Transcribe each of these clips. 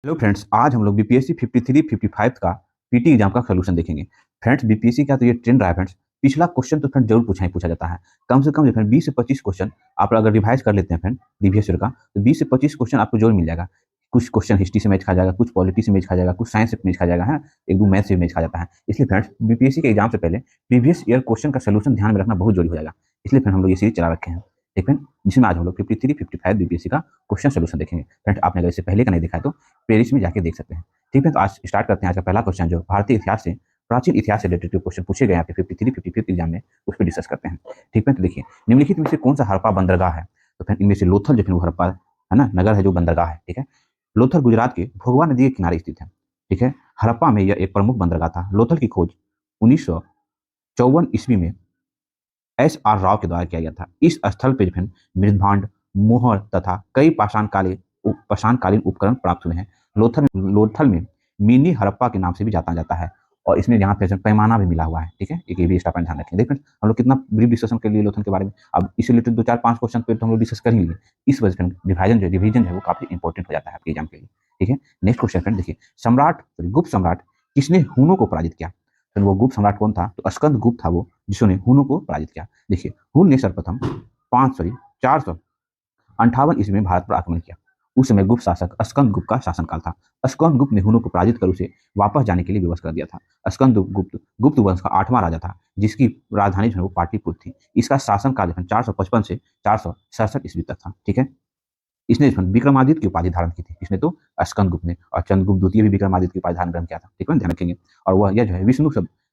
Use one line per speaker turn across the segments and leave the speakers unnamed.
Hello friends, आज हम लोग बीपीएससी 53 55 का पीटी एग्जाम का सोल्यूशन देखेंगे। फ्रेंड्स, बीपीएससी का तो ये ट्रेंड रहा है फ्रेंड्स। पिछला क्वेश्चन तो फ्रेंड जरूर पूछा ही पूछा जाता है। कम से कम जो फ्रेंड 20 से 25 क्वेश्चन आप अगर रिवाइज कर लेते हैं फ्रेंड प्रीवियस ईयर का, तो 20 से 25 क्वेश्चन आपको जरूर मिल जाएगा। कुछ क्वेश्चन हिस्ट्री से मैच खा जाएगा, कुछ पॉलिटी से मैच खा जाएगा, कुछ साइंस से मैच खा जाएगा, है। एक दो मैथ से मैच खा जाता है। इसलिए फ्रेंड्स, बीपीएससी के एग्जाम से पहले प्रीवियस ईयर क्वेश्चन का सोल्यूशन ध्यान में रखना बहुत जरूरी हो जाएगा। इसलिए फ्रेंड हम लोग ये सीरीज चला रखे हैं, ठीक है, जिसमें आज हम लोग 53 55 बीपीएससी का क्वेश्चन सोल्यूशन देखेंगे। फ्रेंड, आपने अगर इससे पहले का नहीं देखा है तो प्लेलिस्ट में जाके देख सकते हैं। ठीक है, तो आज स्टार्ट करते हैं। आज का पहला क्वेश्चन जो भारतीय इतिहास से, प्राचीन इतिहास से रिलेटेड जो क्वेश्चन पूछे गए आपके 53 55 एग्जाम में, उस पर डिस्कस करते हैं। ठीक है, तो देखिए, निम्नलिखित में से कौन सा हड़प्पा बंदरगाह है? तो फिर इनमें से लोथल जो फिर वो हड़प्पा है ना, नगर है जो बंदरगाह है। ठीक है, लोथल गुजरात के भोगवा नदी के किनारे स्थित है। ठीक है, हड़प्पा में यह एक प्रमुख बंदरगाह था। लोथल की खोज 1954 ईस्वी में एस.आर. राव के द्वारा किया गया था। इस स्थल पर फिर मृदभांड, मोहर तथा कई पाषाणकालीन उपकरण प्राप्त हुए हैं। लोथल में मिनी हड़प्पा के नाम से भी जाना जाता है, और इसमें यहाँ पे पैमाना भी मिला हुआ है। ठीक है, एक ये भी स्टाफ ध्यान रखें। देखिए हम लोग कितना ब्रीफ डिस्कशन के लिए लोथल के बारे में। अब इससे रिलेटेड 2 4 5 क्वेश्चन पे तो हम लोग डिस्कस कर ही लिए। इस वजह से डिवीजन है वो काफी इंपॉर्टेंट हो जाता है आपके एग्जाम के लिए। ठीक है, नेक्स्ट क्वेश्चन फ्रेंड देखिए, गुप्त सम्राट किसने हुनों को पराजित किया? फिर वो गुप्त सम्राट कौन था? तो स्कंद गुप्त था वो, जिसने हुनों को पराजित किया। देखिए, हुन ने सर्वप्रथम 458 ईस्वी में भारत पर आक्रमण किया। उस समय गुप्त शासक स्कंद गुप्त का शासनकाल था। स्कंद गुप्त ने हुनों को पराजित कर उसे वापस जाने के लिए विवश कर दिया था। स्कंद गुप्त गुप्त वंश का 8वां राजा था, जिसकी राजधानी जो है वो पाटलिपुत्र थी। इसका शासनकाल 455 से 467 ईस्वी तक था। ठीक है, इसने विक्रमादित्य की उपाधि धारण की थी। इसने तो स्कंद गुप्त ने, और चंद्रगुप्त द्वितीय भी विक्रमादित्य की उपाधि धारण किया था। ठीक है, ध्यान रखेंगे। और वह यह जो है विष्णु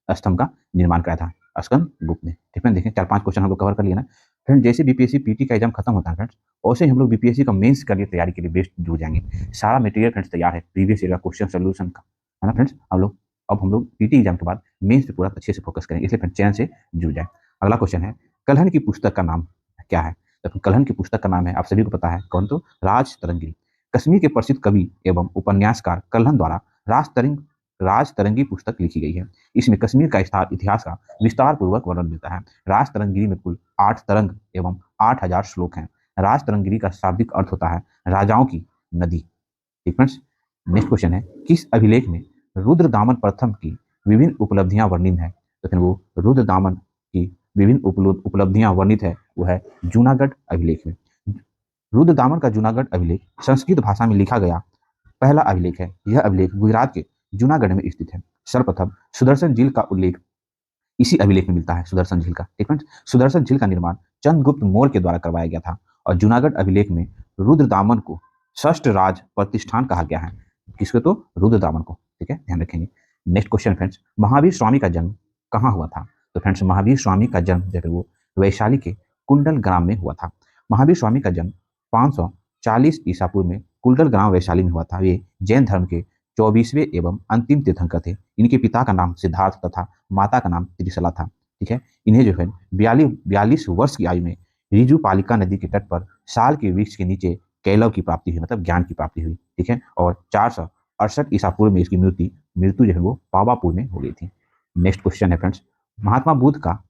स्तंभ का निर्माण कराया था स्कंद गुप्त ने। ठीक है, देखें 4 5 क्वेश्चन हम लोग कवर कर लिए ना फ्रेंड। जैसे बीपीएससी पीटी का एग्जाम खत्म होता है फ्रेंड्स, वैसे ही हम लोग बीपीएससी का मेंस के लिए तैयारी के लिए बेस्ट जुड़ जाएंगे। सारा मटेरियल फ्रेंड्स तैयार है प्रीवियस ईयर का क्वेश्चन सोल्यूशन का, है ना फ्रेंड्स। हम लोग पीटी एग्जाम के बाद मेंस पे पूरा अच्छे से फोकस करेंगे, इसलिए फ्रेंड चैनल से जुड़ जाए। अगला क्वेश्चन है, कलहन की पुस्तक का नाम क्या है? तो कलहन की पुस्तक का नाम है, आप सभी को पता है कौन, तो राज तरंगिणी। कश्मीर के प्रसिद्ध कवि एवं उपन्यासकार कलहन द्वारा राज तरंगी पुस्तक लिखी गई है। इसमें कश्मीर का इतिहास का विस्तार पूर्वक वर्णन मिलता है। राज तरंगिणी में कुल 8 तरंग एवं 8000 श्लोक हैं। राज तरंगिणी का शाब्दिक अर्थ होता है राजाओं की नदी। ठीक फ्रेंड्स, नेक्स्ट क्वेश्चन है, किस अभिलेख में रुद्रदामन प्रथम की विभिन्न उपलब्धियां वर्णित है? तो फिर वो रुद्रदामन की विभिन्न उपलब्धियां वर्णित है, वो है जूनागढ़ अभिलेख में। रुद्रदामन का जूनागढ़ अभिलेख संस्कृत भाषा में लिखा गया पहला अभिलेख है। यह अभिलेख गुजरात के जूनागढ़ में स्थित है। सर्वप्रथम सुदर्शन झील का उल्लेख इसी अभिलेख में मिलता है, सुदर्शन झील का। ठीक है, सुदर्शन झील का निर्माण चंद्रगुप्त मौर्य के द्वारा करवाया गया था। और जूनागढ़ अभिलेख में रुद्रदामन को षष्ठ राज प्रतिष्ठान कहा गया है। किसको? तो रुद्रदामन को। ठीक है, ध्यान रखेंगे। Next question friends, Mahavir Swami का जन्म कहाँ हुआ था? तो फ्रेंड्स, महावीर स्वामी का जन्म जो है वो वैशाली के कुंडल ग्राम में हुआ था। महावीर स्वामी का जन्म 540 ईसा पूर्व में कुंडल ग्राम वैशाली में हुआ था। ये जैन धर्म के 24वें एवं अंतिम तीर्थंकर थे। इनके पिता का नाम सिद्धार्थ तथा माता का नाम त्रिशला था। ठीक है, इन्हें जो है 42 वर्ष की आयु में रिजु पालिका नदी के तट पर साल के वृक्ष के नीचे कैलव की प्राप्ति हुई, मतलब ज्ञान की प्राप्ति हुई। ठीक है, और 468 ईसा पूर्व में इसकी मृत्यु जो है वो पावापुर में हो गई थी। नेक्स्ट क्वेश्चन है फ्रेंड्स, महात्मा बुद्ध का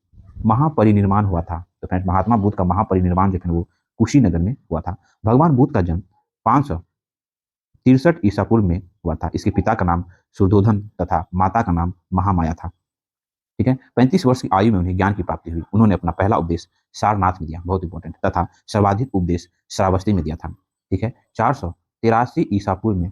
महापरिनिर्वाण हुआ था। तो फ्रेंड्स, महात्मा बुद्ध का महापरिनिर्वाण जो है वो कुशीनगर में हुआ था। भगवान बुद्ध का जन्म 563 ईसा पूर्व में हुआ था। इसके पिता का नाम सुधोधन तथा माता का नाम महामाया था। ठीक है, 35 वर्ष की आयु में उन्हें ज्ञान की प्राप्ति हुई। उन्होंने अपना पहला उपदेश सारनाथ में दिया, बहुत इंपॉर्टेंट, तथा सर्वाधिक उपदेश श्रावस्ती में दिया था। ठीक है, 483 ईसा पूर्व में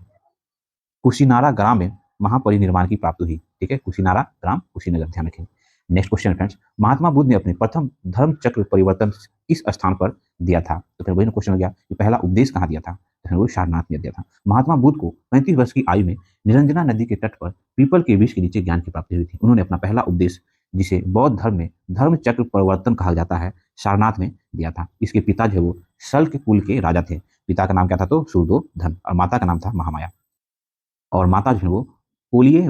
कुशीनारा ग्राम में महापरिनिर्वाण की प्राप्ति हुई। ठीक है, कुशीनारा ग्राम कुशीनगर, ध्यान रखें। Next question friends, Mahatma Buddha ने अपने प्रथम धर्म चक्र परिवर्तन किस स्थान पर दिया था? तो फिर वही क्वेश्चन हो गया कि पहला उपदेश कहाँ दिया था? तो फिर वो सारनाथ में दिया था। महात्मा बुद्ध को 35 वर्ष की आयु में निरंजना नदी के तट पर पीपल के वृक्ष के नीचे ज्ञान की प्राप्ति हुई थी। उन्होंने अपना पहला उपदेश, जिसे बौद्ध धर्म में धर्म चक्र परिवर्तन कहा जाता है, सारनाथ में दिया था। इसके पिता जो वो शल्क कुल के राजा थे। पिता का नाम क्या था? तो सूर्यधन, और माता का नाम था महामाया। और माता जो है वो कुलीय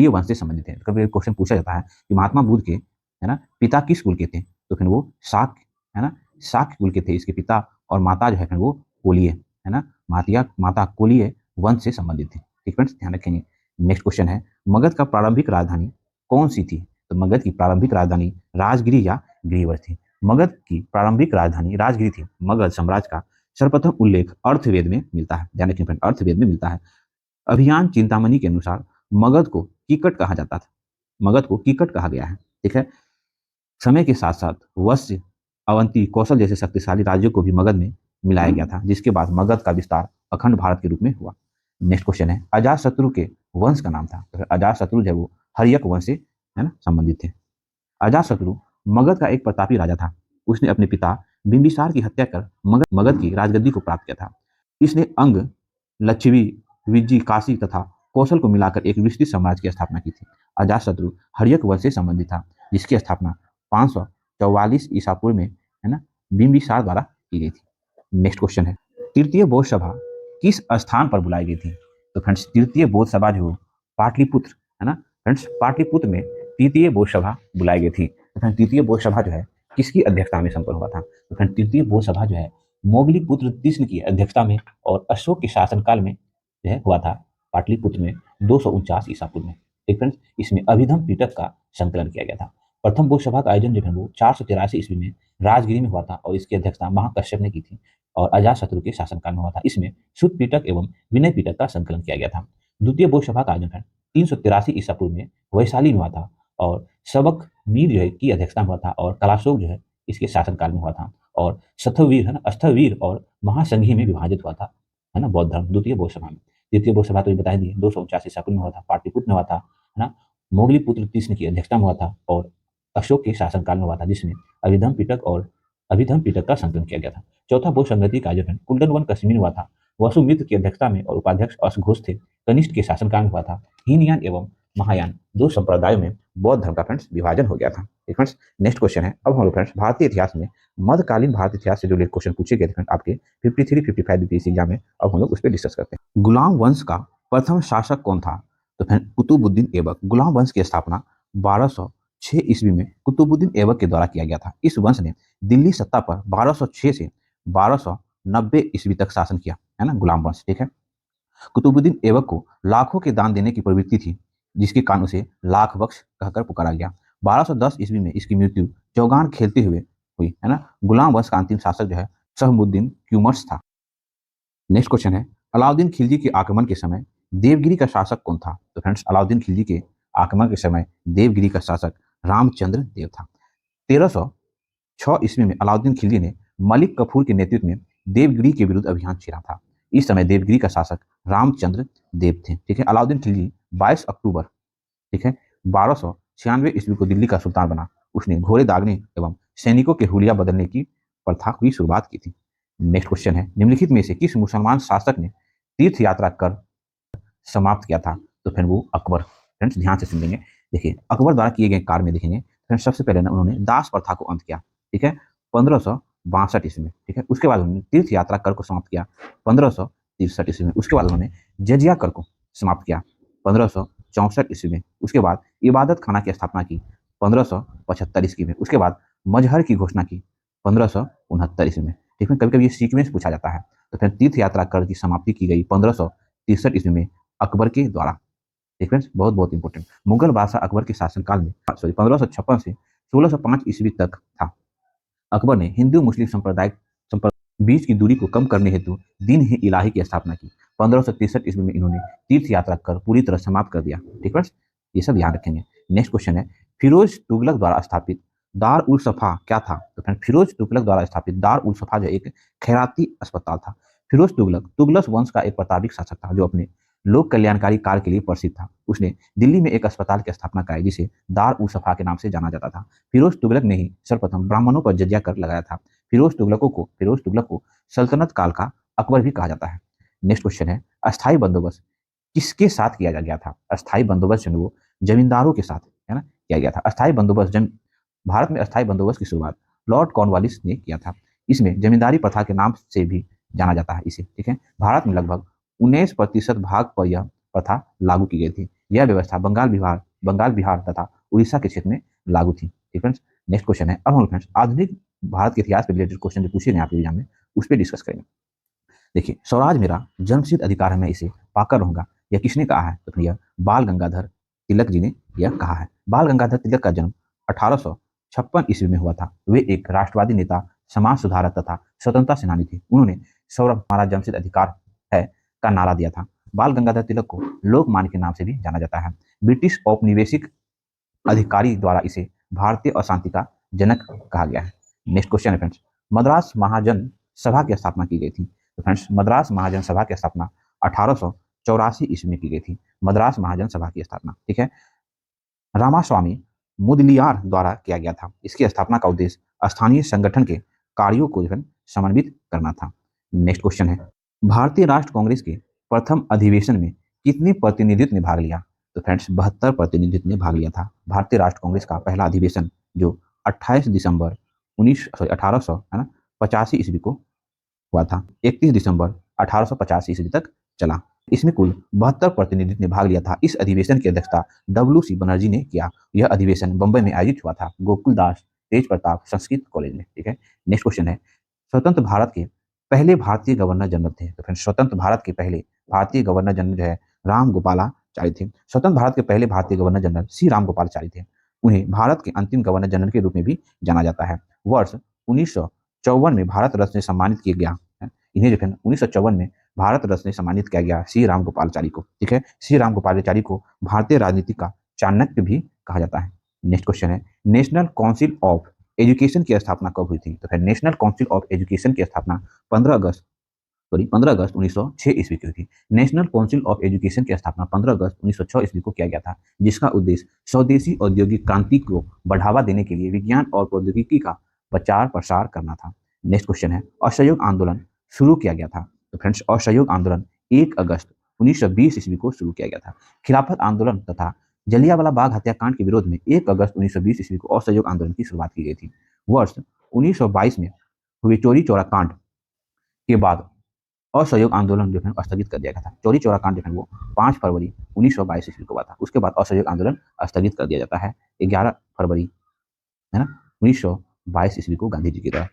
वंश से संबंधित है। कभी क्वेश्चन पूछा जाता है कि महात्मा बुद्ध के, है ना, पिता किस कुल के थे? तो फिर वो शाक, है ना, शाक कुल के थे इसके पिता, और माता जो है फिर वो कुलीय, है ना, माता कुलीय वंश से संबंधित थी। ठीक फ्रेंड्स, ध्यान रखेंगे। नेक्स्ट क्वेश्चन है, मगध का प्रारंभिक राजधानी कौन सी थी? तो मगध की प्रारंभिक राजधानी राजगिरी या गिरिवर थी। मगध की प्रारंभिक राजधानी राजगिरी थी। मगध साम्राज्य का सर्वप्रथम उल्लेख अर्थवेद में मिलता है, ध्यान रखिए फ्रेंड, अर्थवेद में मिलता है। अभियान चिंतामणि के अनुसार मगध को कीकट कहा जाता था, मगध को कीकट कहा गया है। ठीक है, समय के साथ साथ वत्स्य, अवंती, कौशल जैसे शक्तिशाली राज्यों को भी मगध में मिलाया गया था, जिसके बाद मगध का विस्तार अखंड भारत के रूप में हुआ। नेक्स्ट क्वेश्चन है, अजातशत्रु के वंश का नाम था। तो अजातशत्रु जो है वो हर्यक वंश से है ना संबंधित थे। अजातशत्रु मगध का एक प्रतापी राजा था। उसने अपने पिता बिंबिसार की हत्या कर मगध की राजगद्दी को प्राप्त किया था। इसने अंग, लच्छवी, विज्जी, काशी तथा कौशल को मिलाकर एक विस्तृत साम्राज्य की स्थापना की थी। अजातशत्रु हर्यक वंश से संबंधित था, जिसकी स्थापना 544 ईसा पूर्व में है ना बिंबिसार द्वारा की गई थी। नेक्स्ट क्वेश्चन है, तृतीय बौद्ध सभा किस स्थान पर बुलाई गई थी? तो फ्रेंड्स तृतीय बौद्ध सभा जो पाटलिपुत्र है ना फ्रेंड्स, पाटलिपुत्र में तृतीय बौद्ध सभा बुलाई गई थी। तो फ्रेंड्स तृतीय बौद्ध सभा जो है किसकी अध्यक्षता में संपन्न हुआ था? तो फ्रेंड्स तृतीय बौद्ध सभा जो है मोगली-पुत्र तीक्ष्ण की अध्यक्षता में और अशोक के शासनकाल में जो है हुआ था, पाटलिपुत्र में 249 ईसा पूर्व में। ठीक फ्रेंड्स, इसमें अभिधम पिटक का संकलन किया गया था। प्रथम बौद्ध सभा का आयोजन जो है वो 483 ईस्वी में राजगिरी में हुआ था और इसकी अध्यक्षता महाकश्यप ने की थी और अजातशत्रु के शासनकाल में हुआ था। इसमें शुद्ध पिटक एवं विनय पिटक का संकलन किया गया था। द्वितीय बौद्ध सभा का आयोजन 383 ईसा पूर्व में वैशाली में हुआ था और सबक मीर जो है की अध्यक्षता में हुआ था और कलाशोक जो है इसके शासनकाल में हुआ था और स्थवीर है ना, स्थवीर और महासंघी में विभाजित हुआ था है ना बौद्ध धर्म द्वितीय बौद्ध सभा में। द्वितीय बौद्ध सभा तो ये बता दिए 249 ईसा पूर्व में हुआ था, पाटलिपुत्र में हुआ था है ना, मोगली पुत्र तीक्ष्ण की अध्यक्षता में हुआ था और अशोक के शासनकाल में हुआ था, जिसमें अभिधम पिटक का संकलन किया गया था। चौथा बौद्ध संगति का आयोजन कुंडन वन कश्मीर में हुआ था। वसुमित्र की अध्यक्षता में और उपाध्यक्ष अश्वघोष थे। कनिष्ठ के शासनकाल में हुआ था। हीनयान एवं महायान दो संप्रदायों में बौद्ध धर्म का फ्रेंड्स विभाजन हो गया था। फ्रेंड्स नेक्स्ट क्वेश्चन है, अब हम लोग फ्रेंड्स भारतीय इतिहास में मध्यकालीन भारतीय इतिहास से जो क्वेश्चन पूछे गए थे आपके 53-55 बीपीएससी एग्जाम में, अब हम लोग उस पर डिस्कस करते हैं। गुलाम वंश का प्रथम शासक कौन था? तो फ्रेंड कुतुबुद्दीन ऐबक। गुलाम वंश की स्थापना 1206 ईस्वी में कुतुबुद्दीन ऐबक के द्वारा किया गया था। इस वंश ने दिल्ली सत्ता पर 1206 से 1290 ईस्वी तक शासन किया है ना, गुलाम वंश। ठीक है, कुतुबुद्दीन ऐबक को लाखों के दान देने की प्रवृत्ति थी, जिसके कारण उसे लाख बख्श कहकर पुकारा गया। 1210 ईस्वी में इसकी मृत्यु चौगान खेलते हुए हुई है ना। गुलाम वंश का अंतिम शासक जो है सहमुद्दीन क्यूमर्स था। नेक्स्ट क्वेश्चन है, अलाउद्दीन खिलजी के आक्रमण के समय देवगिरी का शासक कौन था? तो फ्रेंड्स अलाउद्दीन खिलजी के आक्रमण के समय देवगिरी का शासक रामचंद्र देव था। 1306 ईस्वी में अलाउद्दीन खिलजी ने मलिक कफूर के नेतृत्व में देवगिरी के विरुद्ध अभियान छेड़ा था। इस समय देवगिरी का शासक रामचंद्र देव थे। ठीक है, अलाउद्दीन खिलजी 22 अक्टूबर ठीक है 1296 ईस्वी को दिल्ली का सुल्तान बना। उसने घोड़े दागने एवं सैनिकों के हुलिया बदलने की प्रथा की शुरुआत की थी। नेक्स्ट क्वेश्चन है, निम्नलिखित में से किस मुसलमान शासक ने तीर्थ यात्रा कर समाप्त किया था? तो फिर वो अकबर। फ्रेंड्स ध्यान से सुनेंगे, देखिए अकबर द्वारा किए गए कार्य में देखेंगे फ्रेंड्स, सबसे पहले ना उन्होंने दास प्रथा को अंत किया। ठीक है, 1562 ईस्वी में। ठीक है, उसके बाद उन्होंने तीर्थ यात्रा कर को समाप्त किया 1563 ईस्वी में। उसके बाद उन्होंने जजिया कर को समाप्त किया 1564 ईस्वी में। उसके बाद इबादत खाना की स्थापना की 1575 ईस्वी में। उसके बाद मजहर की घोषणा की 1569 ईस्वी में। ठीक है, कभी कभी ये सीक्वेंस पूछा जाता है। तो फिर तीर्थ यात्रा कर की समाप्ति की गई 1563 ईस्वी में अकबर के द्वारा। ठीक है, बहुत बहुत इंपॉर्टेंट। मुगल बादशाह अकबर के शासनकाल में 1556 से 1605 ईस्वी तक था। अकबर ने हिंदू मुस्लिम संप्रदाय बीच की दूरी को कम करने हेतु दिन ही इलाही की स्थापना की। 1563 ईस्वी में इन्होंने तीर्थ यात्रा कर पूरी तरह समाप्त कर दिया। ठीक है, ये सब ध्यान रखेंगे। नेक्स्ट क्वेश्चन है, फिरोज तुगलक द्वारा स्थापित दार उल सफा क्या था? तो फ्रेंड फिरोज तुगलक द्वारा स्थापित दार उल सफा जो एक खैराती अस्पताल था। फिरोज तुगलक तुगलक वंश का एक प्रतापिक शासक था जो अपने लोक कल्याणकारी कार्य के लिए प्रसिद्ध था। उसने दिल्ली में एक अस्पताल की स्थापना कराई जिसे दार उल सफा के नाम से जाना जाता था। फिरोज तुगलक ने ही सर्वप्रथम ब्राह्मणों पर जजिया कर लगाया था। फिरोज तुगलक को सल्तनत काल का अकबर भी कहा जाता है। नेक्स्ट क्वेश्चन है, अस्थाई बंदोबस्त किसके साथ किया गया था? अस्थाई बंदोबस्त जो वो जमींदारों के साथ है ना किया गया था। अस्थाई बंदोबस्त भारत में अस्थाई बंदोबस्त की शुरुआत लॉर्ड कॉर्नवालिस ने किया था। इसमें जमींदारी प्रथा के नाम से भी जाना जाता है इसे। ठीक है, भारत में लगभग 19% भाग पर यह प्रथा लागू की गई थी। यह व्यवस्था बंगाल बिहार तथा उड़ीसा के क्षेत्र में लागू थी। ठीक है, नेक्स्ट क्वेश्चन है, अब हम फ्रेंड्स आधुनिक भारत के इतिहास से रिलेटेड क्वेश्चन जो पूछे गए आपके एग्जाम में उस पर डिस्कस करेंगे। देखिए, स्वराज मेरा जन्मसिद्ध अधिकार है, मैं इसे पाकर रहूंगा, यह किसने कहा है? तो यह बाल गंगाधर तिलक जी ने यह कहा है। बाल गंगाधर तिलक का जन्म 1856 ईस्वी में हुआ था। वे एक राष्ट्रवादी नेता, समाज सुधारक तथा स्वतंत्रता सेनानी थे। उन्होंने सौरभ हमारा जन्मसिद्ध अधिकार है का नारा दिया था। बाल गंगाधर तिलक को लोकमान्य के नाम से भी जाना जाता है। ब्रिटिश औपनिवेशिक अधिकारी द्वारा इसे भारतीय अशांति का जनक कहा गया है। नेक्स्ट क्वेश्चन है फ्रेंड्स, मद्रास महाजन सभा की स्थापना की गई थी। तो फ्रेंड्स, मद्रास महाजन सभा की स्थापना 1884 ईस्वी में की गई थी। मद्रास महाजन सभा की स्थापना, ठीक है, रामास्वामी मुदलियार द्वारा किया गया था। इसकी स्थापना का उद्देश्य स्थानीय संगठन के कार्यों को जो है समन्वित करना था। नेक्स्ट क्वेश्चन है, भारतीय राष्ट्र कांग्रेस के प्रथम अधिवेशन में कितने प्रतिनिधित्व ने भाग लिया। तो फ्रेंड्स, 72 प्रतिनिधित्व ने भाग लिया था। भारतीय राष्ट्र कांग्रेस का पहला अधिवेशन जो 28 दिसंबर 1885 ईस्वी को हुआ था, 31 दिसंबर 1885 ईस्वी तक चला। इसमें कुल 72 प्रतिनिधित्व ने भाग लिया था। इस अधिवेशन की अध्यक्षता WC बनर्जी ने किया। यह अधिवेशन बंबई में आयोजित हुआ था, गोकुलदास तेज प्रताप संस्कृत कॉलेज में, ठीक है। नेक्स्ट क्वेश्चन है, स्वतंत्र भारत के पहले भारतीय गवर्नर जनरल थे। तो फ्रेंड्स, स्वतंत्र भारत के पहले भारतीय गवर्नर जनरल जो है राम गोपालाचारी थे। स्वतंत्र भारत के पहले भारतीय governor general C Ram Gopalachari थे। उन्हें भारत के अंतिम गवर्नर जनरल के रूप में भी जाना जाता है। वर्ष 1954 में भारत रत्न से सम्मानित किया गया। इन्हें जो है 1954 में भारत रत्न से सम्मानित किया गया C राम गोपालाचारी को, ठीक है। C राम गोपालाचारी को भारतीय राजनीति का चाणक्य भी कहा जाता है। नेक्स्ट क्वेश्चन है, नेशनल काउंसिल ऑफ एजुकेशन की स्थापना कब हुई थी। तो फिर नेशनल काउंसिल ऑफ एजुकेशन की स्थापना 15 अगस्त 1906 ईस्वी की हुई थी। नेशनल काउंसिल ऑफ एजुकेशन की स्थापना 15 अगस्त 1906 ईस्वी को किया गया था, जिसका उद्देश्य स्वदेशी औद्योगिक क्रांति को बढ़ावा देने के लिए विज्ञान और प्रौद्योगिकी का प्रचार प्रसार करना था। नेक्स्ट क्वेश्चन है, असहयोग आंदोलन शुरू किया गया था। तो फ्रेंड्स, असहयोग आंदोलन 1 अगस्त 1920 ईस्वी को शुरू किया गया था। खिलाफत आंदोलन तथा जलियांवाला बाग हत्याकांड के विरोध में 1 अगस्त 1920 ईस्वी को असहयोग आंदोलन की शुरुआत की गई थी। वर्ष 1922 में हुए चौरी चौरा कांड के बाद असहयोग आंदोलन जो है स्थगित कर दिया गया था। चौरी चौरा कांड जो है वो 5 फरवरी 1922 ईस्वी को हुआ था। उसके बाद असहयोग आंदोलन स्थगित कर दिया जाता है 11 फरवरी, है ना, 1922 ईस्वी को गांधी जी की द्वारा।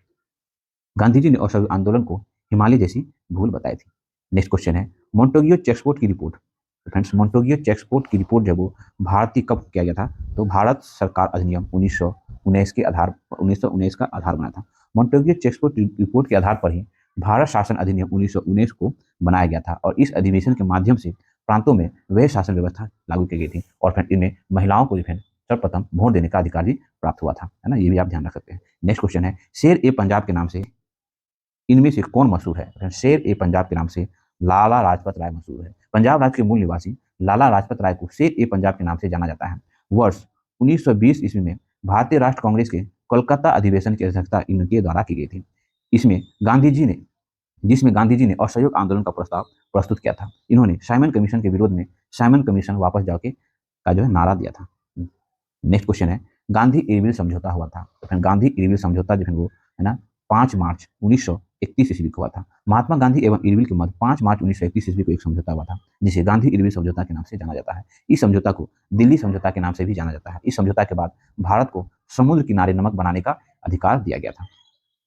गांधी जी ने असहयोग आंदोलन को हिमालय जैसी भूल बताई थी। नेक्स्ट क्वेश्चन है, मोन्टेगियो चेक्सपोर्ट की रिपोर्ट। तो फ्रेंड्स, मोन्टेगियो चेक्सपोर्ट की रिपोर्ट जब वो भारतीय कब किया गया था, तो भारत सरकार अधिनियम 1919 का आधार बना था। मोन्टेगियो चेक्सपोर्ट रिपोर्ट के आधार पर ही भारत शासन अधिनियम 1919 को बनाया गया था और इस अधिवेशन के माध्यम से प्रांतों में वह शासन व्यवस्था लागू की गई थी और फिर इनमें महिलाओं को सर्वप्रथम वोट देने का अधिकार भी प्राप्त हुआ था, है ना, ये भी आप ध्यान रख सकते हैं। नेक्स्ट क्वेश्चन है, शेर ए पंजाब के नाम से इनमें से कौन मशहूर है। शेर ए पंजाब के नाम से लाला लाजपत राय मशहूर है। पंजाब राज्य के मूल निवासी लाला लाजपत राय को शेर ए पंजाब के नाम से जाना जाता है। वर्ष 1920 ईस्वी में भारतीय राष्ट्र कांग्रेस के कोलकाता अधिवेशन की अध्यक्षता इनके द्वारा की गई थी। इसमें गांधी जी ने जिसमें गांधी जी ने असहयोग आंदोलन का प्रस्ताव प्रस्तुत किया था। इन्होंने साइमन कमीशन के विरोध में साइमन कमीशन वापस जाओ के का जो है नारा दिया था। नेक्स्ट क्वेश्चन है, गांधी इरविल समझौता हुआ था। तो फिर गांधी इरविल समझौता जो है वो, है ना, 5 मार्च 1931 ईस्वी को हुआ था। महात्मा गांधी एवं इरविल के मध्य 5 मार्च 1931 ईस्वी को एक समझौता हुआ था, जिसे गांधी इरविल समझौता के नाम से जाना जाता है। इस समझौता को दिल्ली समझौता के नाम से भी जाना जाता है। इस समझौता के बाद भारत को समुद्र किनारे नमक बनाने का अधिकार दिया गया था।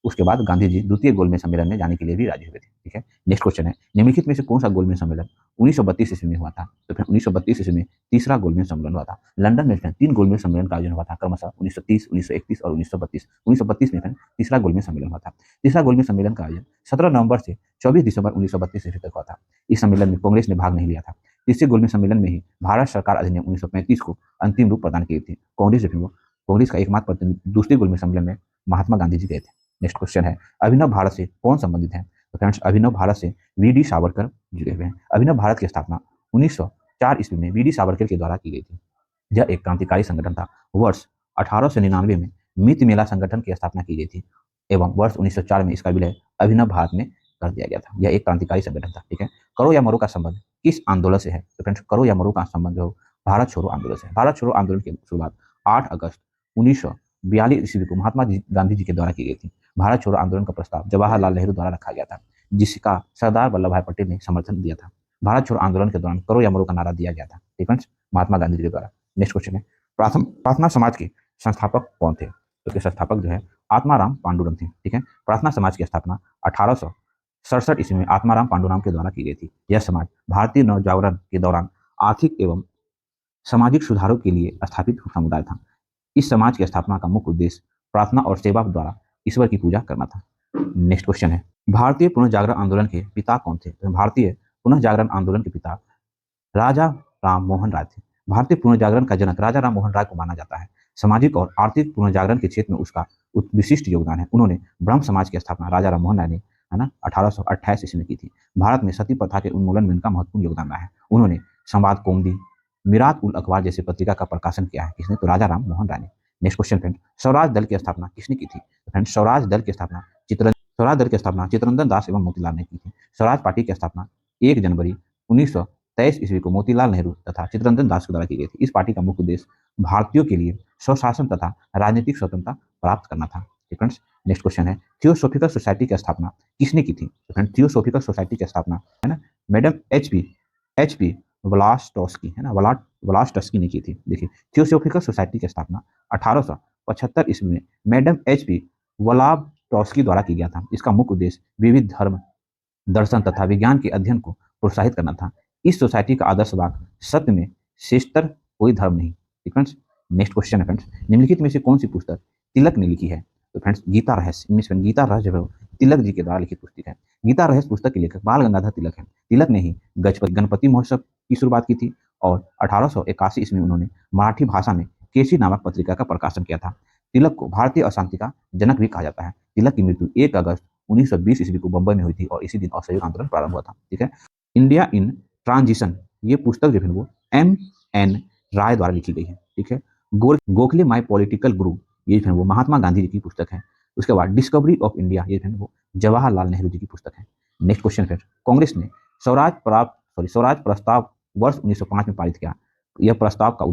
उसके बाद गांधी जी द्वितीय गोलमेज सम्मेलन में जाने के लिए भी राजी हुए थे, ठीक है। नेक्स्ट क्वेश्चन है, निम्नलिखित में से कौन सा गोलमेज सम्मेलन 1932 ईस्वी में हुआ था। तो फिर 1932 ईस्वी में तीसरा गोलमेज सम्मेलन हुआ था। लंदन में 3 गोलमेज सम्मेलन का आयोजन हुआ था, क्रमशः 1930, 1931 और 1932। 1932 में तीसरा गोलमेज सम्मेलन हुआ था। तीसरा गोलमेज सम्मेलन का आयोजन 17 नवंबर से 24 दिसंबर 1932 ईस्वी तक हुआ था। इस सम्मेलन में कांग्रेस ने भाग नहीं लिया था। तीसरे गोलमेज सम्मेलन में ही भारत सरकार अधिनियम 1935 को अंतिम रूप प्रदान की थी। कांग्रेस का एकमात्र प्रतिनिधि दूसरे गोलमेज सम्मेलन में महात्मा गांधी जी गए थे। नेक्स्ट क्वेश्चन है, अभिनव भारत से कौन संबंधित है। तो फ्रेंड्स, अभिनव भारत से वी.डी. सावरकर जुड़े हुए हैं। अभिनव भारत की स्थापना 1904 ईस्वी में वी.डी. सावरकर के द्वारा की गई थी। यह एक क्रांतिकारी संगठन था। वर्ष 1899 में मित्र मेला संगठन की स्थापना की गई थी एवं वर्ष 1904 में इसका विलय अभिनव भारत में कर दिया गया था। यह एक क्रांतिकारी संगठन था, ठीक है। करो या मरो का संबंध किस आंदोलन से है। तो फ्रेंड्स, करो या मरो का संबंध जो भारत छोड़ो आंदोलन से। भारत छोड़ो आंदोलन की शुरुआत 8 अगस्त 1942 ईस्वी को महात्मा गांधी जी के द्वारा की गई थी। भारत छोड़ो आंदोलन का प्रस्ताव जवाहरलाल नेहरू द्वारा रखा गया था, जिसका सरदार वल्लभ भाई पटेल ने समर्थन दिया था। भारत छोड़ो आंदोलन के दौरान करो या मरो का नारा दिया गया था, ठीक है, महात्मा गांधी जी के द्वारा। नेक्स्ट क्वेश्चन है, प्रार्थना समाज के संस्थापक कौन थे। तो इसके संस्थापक जो है आत्माराम पांडुरंग थे, ठीक है। प्रार्थना समाज की स्थापना 1867 ईस्वी में आत्माराम पांडुरंग के द्वारा की गई थी। यह समाज भारतीय नवजागरण के दौरान आर्थिक एवं सामाजिक सुधारों के लिए स्थापित समुदाय था। इस समाज की स्थापना का मुख्य उद्देश्य प्रार्थना और सेवा द्वारा ईश्वर की पूजा करना था। नेक्स्ट क्वेश्चन है, भारतीय पुनर्जागरण आंदोलन के पिता कौन थे? तो भारतीय पुनर्जागरण आंदोलन के पिता राजा राम मोहन राय थे। भारतीय पुनर्जागरण का जनक राजा राम मोहन राय को माना जाता है। सामाजिक और आर्थिक पुनर्जागरण के क्षेत्र में उसका विशिष्ट योगदान है। उन्होंने ब्रह्म समाज की स्थापना राजा राम मोहन राय ने, है ना, 1828 ईस्वी में की थी। भारत में सती प्रथा के उन्मूलन में उनका महत्वपूर्ण योगदान रहा है। उन्होंने संवाद कौमुदी, मिरात उल अखबार जैसे पत्रिका का प्रकाशन किया है। किसने? तो राजा राम मोहन राय ने। नेक्स्ट क्वेश्चन फ्रेंड, स्वराज दल की स्थापना किसने की थी? तो फ्रेंड स्वराज दल की स्थापना चित्तरंजन दास एवं मोतीलाल ने की थी। स्वराज पार्टी की स्थापना 1 जनवरी 1923 ईस्वी को मोतीलाल नेहरू तथा चित्तरंजन दास के द्वारा की गई थी। इस पार्टी का मुख्य उद्देश्य भारतीयों के लिए स्वशासन तथा राजनीतिक स्वतंत्रता प्राप्त करना था। फ्रेंड्स, नेक्स्ट क्वेश्चन है, थियोसॉफिकल सोसाइटी की स्थापना किसने की थी? तो फ्रेंड थियोसॉफिकल सोसाइटी की स्थापना, है ना, मैडम एच पी व्लास्टोस्की, है ना, व्लास्टस्की ने की थी। देखिए, थियोसॉफिकल सोसाइटी की स्थापना 1875 ईस्वी में मैडम एच पी व्लास्टोस्की द्वारा की गया था। इसका मुख्य उद्देश्य विविध धर्म, दर्शन तथा विज्ञान के अध्ययन को प्रोत्साहित करना था। इस सोसाइटी का आदर्श वाक्य सत्य में श्रेष्ठतर कोई धर्म नहीं। फ्रेंड्स, नेक्स्ट क्वेश्चन है फ्रेंड्स, निम्नलिखित में से कौन सी पुस्तक तिलक ने लिखी है? तो फ्रेंड्स, गीता रहस्य। इनमें से गीता रहस्य जो है तिलक जी के द्वारा लिखित पुस्तक है। गीता रहस्य पुस्तक के लेखक बाल गंगाधर तिलक है। तिलक ने ही गणपति महोत्सव की शुरुआत की थी और 1881 ईस्वी में उन्होंने मराठी भाषा में केसी नामक पत्रिका का प्रकाशन किया था। तिलक को भारतीय अशांति का जनक भी कहा जाता है। तिलक की मृत्यु 1 अगस्त 1920 ईस्वी को बंबई में हुई थी और इसी दिन असहयोग आंदोलन प्रारंभ हुआ था। ठीक है, इंडिया इन ट्रांजिशन, ये पुस्तक जो है वो M.N. राय द्वारा लिखी गई है। ठीक है, गोखले माई पॉलिटिकल गुरु, ये जो है वो महात्मा गांधी जी की पुस्तक है। उसके बाद डिस्कवरी ऑफ इंडिया, ये जो है वो जवाहरलाल नेहरू जी की पुस्तक है। नेक्स्ट क्वेश्चन फिर, कांग्रेस ने स्वराज प्रस्ताव वर्ष 1905 में पारित किया। यह प्रस्ताव का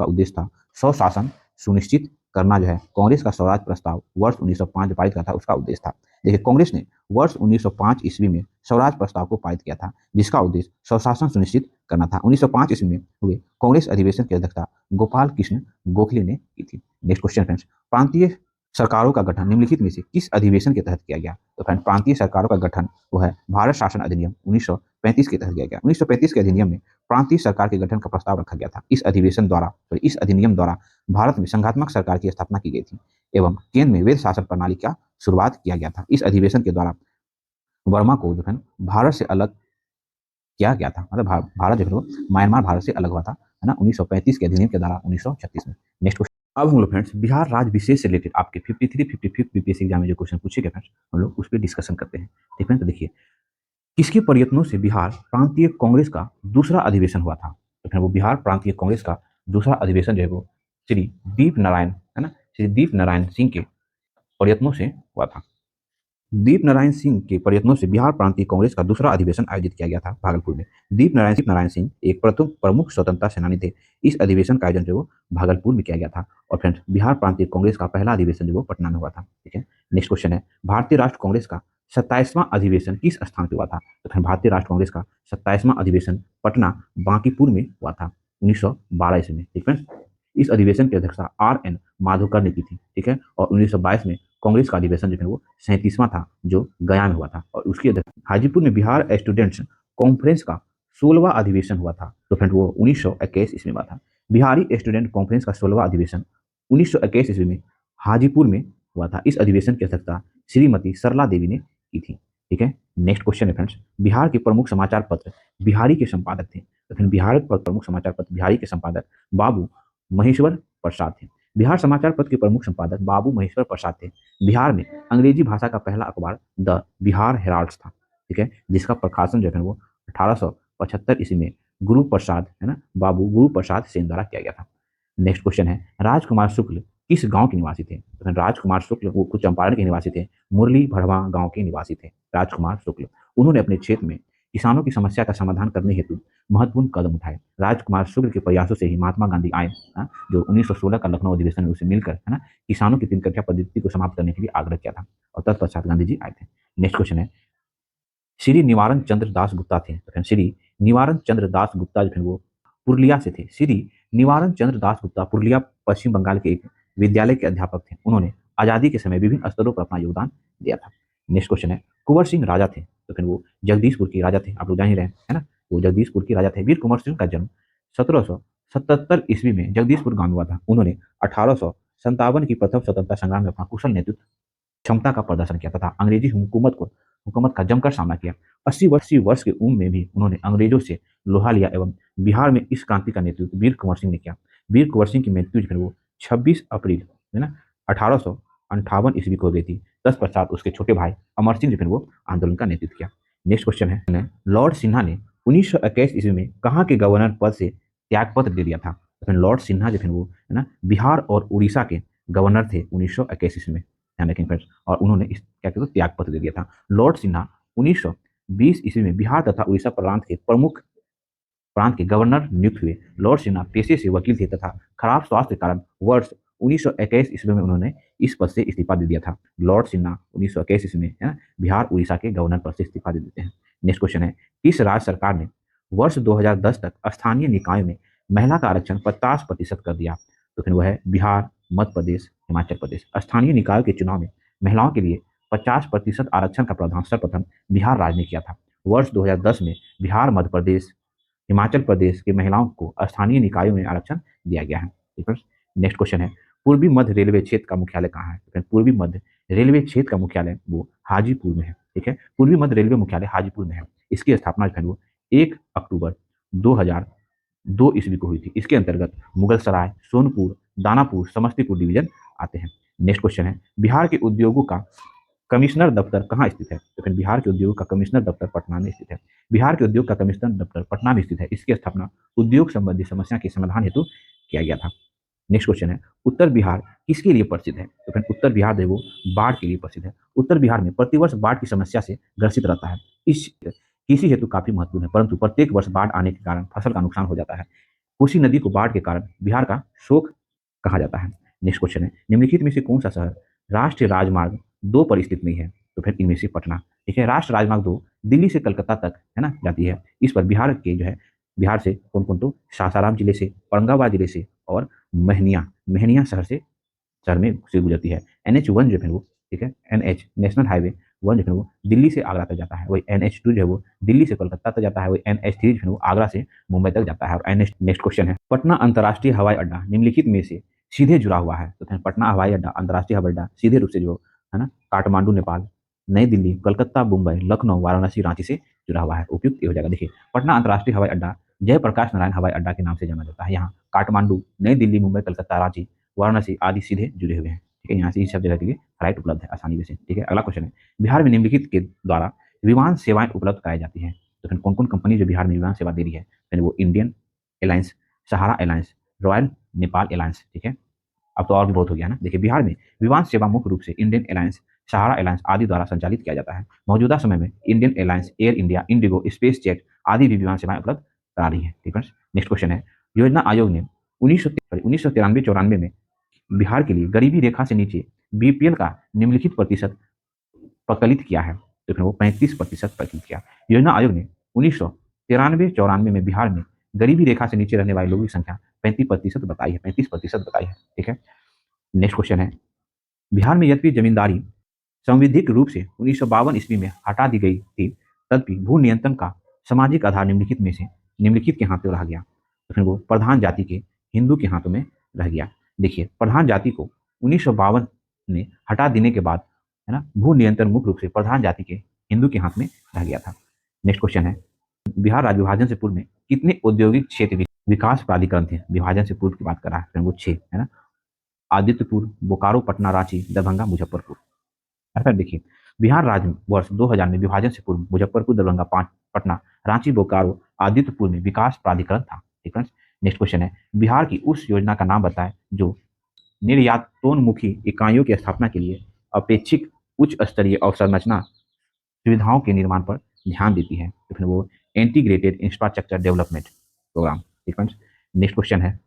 उद्देश्य था स्वशासन सुनिश्चित करना। जो है कांग्रेस का स्वराज प्रस्ताव वर्ष 1905 में पारित किया था, उसका उद्देश्य था। देखिए, कांग्रेस ने वर्ष 1905 ईस्वी में स्वराज प्रस्ताव को पारित किया था, जिसका उद्देश्य स्वशासन सुनिश्चित करना था। 1905 ईस्वी में हुए कांग्रेस अधिवेशन की अध्यक्षता गोपाल कृष्ण गोखले ने की थी। नेक्स्ट क्वेश्चन फ्रेंड्स, प्रांतीय सरकारों का गठन निम्नलिखित में से किस अधिवेशन के तहत किया गया? तो फ्रेंड, प्रांतीय सरकारों का गठन वो है भारत शासन अधिनियम 1935 के तहत किया गया। 1935 के अधिनियम में प्रांतीय सरकार के गठन का प्रस्ताव रखा गया था। इस अधिनियम द्वारा भारत में संघात्मक सरकार की स्थापना की गई थी एवं केंद्र में वेद शासन प्रणाली का शुरुआत किया गया था। इस अधिवेशन के द्वारा वर्मा को जो है भारत से अलग किया गया था, मतलब भारत जो है म्यांमार भारत से अलग हुआ था, है ना, 1935 के अधिनियम के द्वारा 1936 में। नेक्स्ट क्वेश्चन, अब हम लोग फ्रेंड्स बिहार राज्य विशेष से रिलेटेड आपके 53-55 बीपीएससी एग्जाम में जो क्वेश्चन पूछे गए फ्रेंड्स, हम लोग उस पर डिस्कशन करते हैं। ठीक है, तो देखिए, किसके प्रयत्नों से बिहार प्रांतीय कांग्रेस का दूसरा अधिवेशन हुआ था? तो फिर वो बिहार प्रांतीय कांग्रेस का दूसरा अधिवेशन जो है वो श्री दीप नारायण, है ना, श्री दीप नारायण सिंह के प्रयत्नों से हुआ था। दीप नारायण सिंह के प्रयत्नों से बिहार प्रांतीय कांग्रेस का दूसरा अधिवेशन आयोजित किया गया था भागलपुर में। दीप नारायण सिंह एक प्रमुख स्वतंत्रता सेनानी थे। इस अधिवेशन का आयोजन जो भागलपुर में किया गया था। और फ्रेंड्स, बिहार प्रांतीय कांग्रेस का पहला अधिवेशन जो पटना में हुआ था। ठीक है, नेक्स्ट क्वेश्चन है, भारतीय राष्ट्र कांग्रेस का 27वां अधिवेशन किस स्थान पर हुआ था? तो फिर भारतीय राष्ट्र कांग्रेस का 27वां अधिवेशन पटना बांकीपुर में हुआ था 1912 ईस्वी में। ठीक है, इस अधिवेशन की अध्यक्षता R.N. माधवकर ने की थी। ठीक है, और 1922 में कांग्रेस का अधिवेशन जो है वो 37वां था, जो गया में हुआ था। और उसकी अध्यक्षता हाजीपुर में बिहार स्टूडेंट्स कॉन्फ्रेंस का 16वां अधिवेशन हुआ था। तो फ्रेंड, वो 1921 ईस्वी में हुआ था। बिहारी स्टूडेंट कॉन्फ्रेंस का 16वां अधिवेशन 1921 ईस्वी में हाजीपुर में हुआ था। इस अधिवेशन की अध्यक्षता श्रीमती सरला देवी ने की थी। ठीक है, नेक्स्ट क्वेश्चन है फ्रेंड्स, बिहार के प्रमुख समाचार पत्र बिहारी के संपादक थे। तो फिर बिहार के प्रमुख समाचार पत्र बिहारी के संपादक बाबू महेश्वर प्रसाद थे। बिहार समाचार पत्र के प्रमुख संपादक बाबू महेश्वर प्रसाद थे। बिहार में अंग्रेजी भाषा का पहला अखबार द बिहार हेराल्ड था। ठीक है, जिसका प्रकाशन जो है वो 1875 ईस्वी में गुरु प्रसाद, है ना, बाबू गुरु प्रसाद सेन द्वारा किया गया था। नेक्स्ट क्वेश्चन है, राजकुमार शुक्ल किस गांव के निवासी थे? तो राजकुमार शुक्ल वो कुछ चंपारण के निवासी थे। मुरली भड़वा गांव के निवासी थे राजकुमार शुक्ल। उन्होंने अपने क्षेत्र में किसानों की समस्या का समाधान करने हेतु महत्वपूर्ण कदम उठाए। राजकुमार शुक्ल के प्रयासों से ही महात्मा गांधी आए, जो 1916 का लखनऊ अधिवेशन में उसे मिलकर, है ना, किसानों की 3 कट्ठा पद्धति को समाप्त करने के लिए आग्रह किया था और तत्पश्चात गांधी जी आए थे। नेक्स्ट क्वेश्चन है, श्री निवारण चंद्र दास गुप्ता थे। तो श्री निवारण चंद्र दास गुप्ता जो थे वो पुरुलिया से थे। श्री निवारण चंद्र दास गुप्ता पुरुलिया पश्चिम बंगाल के एक विद्यालय के अध्यापक थे। उन्होंने आजादी के समय विभिन्न स्तरों पर अपना योगदान दिया था। नेक्स्ट क्वेश्चन है, कुंवर सिंह राजा थे। तो फिर वो जगदीशपुर के राजा थे, आप लोग जान ही रहे हैं, है ना, वो जगदीशपुर के राजा थे। वीर कुंवर सिंह का जन्म 1777 ईस्वी में जगदीशपुर गांव में हुआ था। उन्होंने 1857 की प्रथम स्वतंत्रता संग्राम में अपना कुशल नेतृत्व क्षमता का प्रदर्शन किया तथा अंग्रेजी हुकूमत का जमकर सामना किया। 80 वर्ष की उम्र में भी उन्होंने अंग्रेजों से लोहा लिया एवं बिहार में इस क्रांति का नेतृत्व वीर कुंवर सिंह ने किया। वीर कुंवर सिंह की मृत्यु जो है वो 26 अप्रैल है ना 1858 ईस्वी को हो गई थी। तत्पश्चात उसके छोटे भाई अमर सिंह जो है वो आंदोलन का नेतृत्व किया। नेक्स्ट क्वेश्चन है, लॉर्ड सिन्हा ने 1921 ईस्वी में कहाँ के गवर्नर पद से त्यागपत्र दे दिया था? तो फिर लॉर्ड सिन्हा जो है वो है ना बिहार और उड़ीसा के गवर्नर थे 1921 ईस्वी में, ध्यान रखें फ्रेंड्स। और उन्होंने इस क्या कहते हैं त्यागपत्र दे दिया था। लॉर्ड सिन्हा 1920 ईस्वी में बिहार तथा उड़ीसा प्रांत के गवर्नर नियुक्त हुए। लॉर्ड सिन्हा पेशे से वकील थे तथा खराब स्वास्थ्य के कारण वर्ष 1921 ईस्वी में उन्होंने इस पद से इस्तीफा दे दिया था। लॉर्ड सिन्हा 1921 ईस्वी में है ना बिहार उड़ीसा के गवर्नर पद से इस्तीफा दे देते हैं। नेक्स्ट क्वेश्चन है, किस राज्य सरकार ने वर्ष 2010 तक स्थानीय निकायों में महिला का आरक्षण 50% कर दिया? तो फिर वह है बिहार, मध्य प्रदेश, हिमाचल प्रदेश। स्थानीय निकायों के चुनाव में महिलाओं के लिए 50% आरक्षण का प्रावधान सर्वप्रथम बिहार राज्य ने किया था। वर्ष 2010 में बिहार, मध्य प्रदेश, हिमाचल प्रदेश की महिलाओं को स्थानीय निकायों में आरक्षण दिया गया है। नेक्स्ट क्वेश्चन है, पूर्वी मध्य रेलवे क्षेत्र का मुख्यालय कहाँ है? तो पूर्वी मध्य रेलवे क्षेत्र का मुख्यालय वो हाजीपुर में है। ठीक है, पूर्वी मध्य रेलवे मुख्यालय हाजीपुर में है। इसकी स्थापना जो है वो 1 अक्टूबर 2002 ईस्वी को हुई थी। इसके अंतर्गत मुगलसराय, सोनपुर, दानापुर, समस्तीपुर डिवीजन आते हैं। नेक्स्ट क्वेश्चन है, बिहार के उद्योगों का कमिश्नर दफ्तर कहाँ स्थित है? तो फिर बिहार के उद्योग का कमिश्नर दफ्तर पटना में स्थित है। बिहार के उद्योग का कमिश्नर दफ्तर पटना में स्थित है। इसकी स्थापना उद्योग संबंधी समस्या के समाधान हेतु किया गया था। नेक्स्ट क्वेश्चन है, उत्तर बिहार किसके लिए प्रसिद्ध है? तो फिर उत्तर बिहार जो वो बाढ़ के लिए प्रसिद्ध है। उत्तर बिहार में प्रतिवर्ष बाढ़ की समस्या से ग्रसित रहता है। इस कृषि हेतु काफी महत्वपूर्ण है, परंतु प्रत्येक वर्ष बाढ़ आने के कारण फसल का नुकसान हो जाता है। कोसी नदी को बाढ़ के कारण बिहार का शोक कहा जाता है। नेक्स्ट क्वेश्चन है, निम्नलिखित में से कौन सा शहर राष्ट्रीय राजमार्ग 2 पर स्थित नहीं है? तो फिर इनमें से पटना। ठीक है, राष्ट्रीय राजमार्ग 2 दिल्ली से कलकत्ता तक है ना जाती है। इस पर बिहार के जो है बिहार से कौन कौन तो सासाराम जिले से, औरंगाबाद जिले से और मेहनिया शहर में से गुजरती है। NH1 जो है वो ठीक है NH नेशनल हाईवे 1 जो है वो दिल्ली से आगरा तक जाता है। वही NH2 जो है वो दिल्ली से कोलकाता तक जाता है। वही NH3 जो है वो आगरा से मुंबई तक जाता है। और NH नेक्स्ट क्वेश्चन है, पटना अंतर्राष्ट्रीय हवाई अड्डा निम्नलिखित में से सीधे जुड़ा हुआ है? तो पटना हवाई अड्डा अंतर्राष्ट्रीय हवाई अड्डा सीधे रूप से जो है ना काठमांडू नेपाल, नई दिल्ली, कोलकाता, मुंबई, लखनऊ, वाराणसी, रांची से जुड़ा हुआ है। उपयुक्त ये हो जाएगा। देखिए, पटना अंतर्राष्ट्रीय हवाई अड्डा जयप्रकाश नारायण हवाई अड्डा के नाम से जाना जाता है। यहाँ काठमांडू, नई दिल्ली, मुंबई, कलकत्ता, रांची, वाराणसी आदि सीधे जुड़े हुए हैं। ठीक है, यहाँ से इस सब जगह के लिए फ्लाइट उपलब्ध है आसानी से। ठीक है, अगला क्वेश्चन है, बिहार में निम्नलिखित के द्वारा विमान सेवाएं उपलब्ध कराई जाती हैं? तो फिर कौन कौन कंपनी जो बिहार में विमान सेवा दे रही है? फिर वो इंडियन एयरलाइंस, सहारा एयरलाइंस, रॉयल नेपाल एयरलाइंस। ठीक है, अब तो और भी बहुत हो गया ना। देखिए, बिहार में विमान सेवा मुख्य रूप से इंडियन एयरलाइंस, सहारा एयरलाइंस आदि द्वारा संचालित किया जाता है। मौजूदा समय में Indian airlines, air India, Indigo, space jet आदि भी विमान सेवाएं उपलब्ध करा रही है। ठीक है, नेक्स्ट क्वेश्चन है, योजना आयोग ने 1993-94 में बिहार के लिए गरीबी रेखा से नीचे BPL का निम्नलिखित प्रतिशत प्रकलित किया है? तो फिर वो 35% प्रकलित किया। योजना आयोग ने 1993-94 में बिहार में गरीबी रेखा से नीचे रहने वाले लोगों की संख्या 35% बताई है। 35% बताई है। ठीक है, नेक्स्ट क्वेश्चन है, बिहार में यद्यपि जमींदारी संवैधानिक रूप से 1952 ईस्वी में हटा दी गई थी, तथापि भू नियंत्रण का सामाजिक आधार निम्नलिखित के हाथों रह गया। तो फिर वो प्रधान जाति के हिंदू के हाथों में रह गया। देखिए, प्रधान जाति को 1952 में हटा देने के बाद है ना भू नियंत्रण मुख्य रूप से प्रधान जाति के हिंदू के हाथ में रह गया था। नेक्स्ट क्वेश्चन है, बिहार राज्य विभाजन से पूर्व में कितने औद्योगिक क्षेत्र विकास प्राधिकरण थे? विभाजन से पूर्व की बात कर रहा है, वो 6 है ना, आदित्यपुर, बोकारो, पटना, रांची, दरभंगा, मुजफ्फरपुर। ऐसा देखिए, बिहार राज्य वर्ष 2000 में विभाजन से पूर्व मुजफ्फरपुर, दरभंगा, पटना, रांची, बोकारो, आदित्यपुर में विकास प्राधिकरण था। ठीक है, नेक्स्ट क्वेश्चन है, बिहार की उस योजना का नाम बताएं जो निर्यातोन्मुखी इकाइयों की स्थापना के लिए अपेक्षित उच्च स्तरीय अवसंरचना सुविधाओं के निर्माण पर ध्यान देती है। तो फिर वो इंटीग्रेटेड इंफ्रास्ट्रक्चर डेवलपमेंट प्रोग्राम। ठीक है, नेक्स्ट क्वेश्चन है,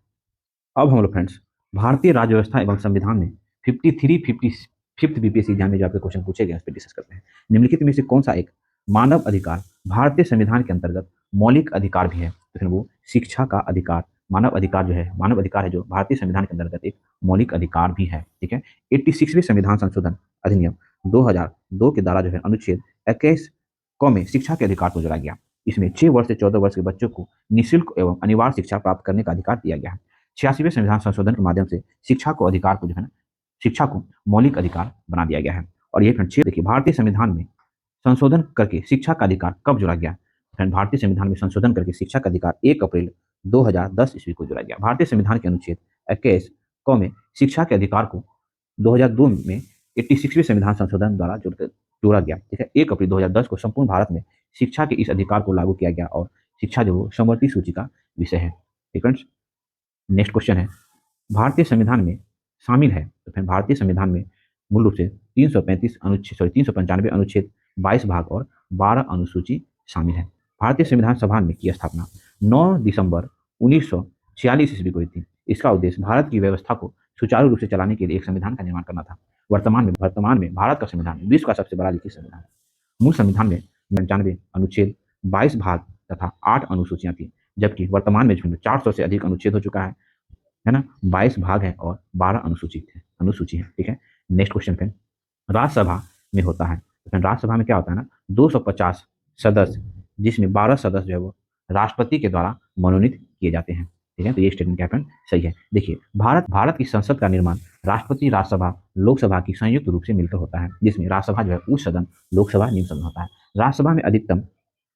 अब हम लोग फ्रेंड्स भारतीय राज्य व्यवस्था एवं संविधान में 5th BPSC एग्जाम में जो आपके क्वेश्चन पूछे गए उस पर डिस्कस करते हैं। निम्नलिखित में से कौन सा एक मानव अधिकार भारतीय संविधान के अंतर्गत मौलिक अधिकार भी है? तो फिर वो शिक्षा का अधिकार, मानव अधिकार है जो भारतीय संविधान के अंतर्गत एक मौलिक अधिकार भी है। ठीक है, 86वें संविधान संशोधन अधिनियम 2002 के द्वारा जो है अनुच्छेद 21 क में शिक्षा के अधिकार को जोड़ा गया। इसमें 6 वर्ष से 14 वर्ष के बच्चों को निःशुल्क एवं अनिवार्य शिक्षा प्राप्त करने का अधिकार दिया गया है। 86वें संविधान संशोधन के माध्यम से शिक्षा को मौलिक अधिकार बना दिया गया है। और ये फ्रेंड देखिए, भारतीय संविधान में संशोधन करके शिक्षा का अधिकार कब जोड़ा गया? फ्रेंड भारतीय संविधान में संशोधन करके शिक्षा का अधिकार 1 अप्रैल 2010 ईस्वी को जोड़ा गया। भारतीय संविधान के अनुच्छेद 21 क में शिक्षा के अधिकार को 2002 में 86वें संविधान संशोधन द्वारा जोड़ा गया। ठीक है, 1 अप्रैल 2010 को संपूर्ण भारत में शिक्षा के इस अधिकार को लागू किया गया और शिक्षा जो वो समवर्ती सूची का विषय है। ठीक फ्रेंड्स, नेक्स्ट क्वेश्चन है, भारतीय संविधान में शामिल है, तो फिर भारतीय संविधान में मूल रूप से 395 अनुच्छेद 22 भाग और 12 अनुसूची शामिल है। भारतीय संविधान सभा ने की स्थापना 9 दिसंबर 1946 ईस्वी को हुई थी। इसका उद्देश्य भारत की व्यवस्था को सुचारू रूप से चलाने के लिए एक संविधान का निर्माण करना था। वर्तमान में भारत का संविधान विश्व का सबसे बड़ा लिखित संविधान है। मूल संविधान में 95 अनुच्छेद 22 भाग तथा 8 अनुसूचियां थी, जबकि वर्तमान में 400 से अधिक अनुच्छेद हो चुका है ना, 22 भाग है और 12 अनुसूची है। ठीक है, नेक्स्ट क्वेश्चन पे, राज्यसभा में होता है, तो राज्यसभा में क्या होता है ना, 250 सदस्य, जिसमें 12 सदस्य जो है वो राष्ट्रपति के द्वारा मनोनीत किए जाते हैं। ठीक है, तो ये स्टेटमेंट क्या फ्रेंड सही है। देखिए, भारत की संसद का निर्माण राष्ट्रपति, राज्यसभा, लोकसभा की संयुक्त रूप से मिलकर होता है, जिसमें राज्यसभा जो है उच्च सदन, लोकसभा निम्न सदन होता है। राज्यसभा में अधिकतम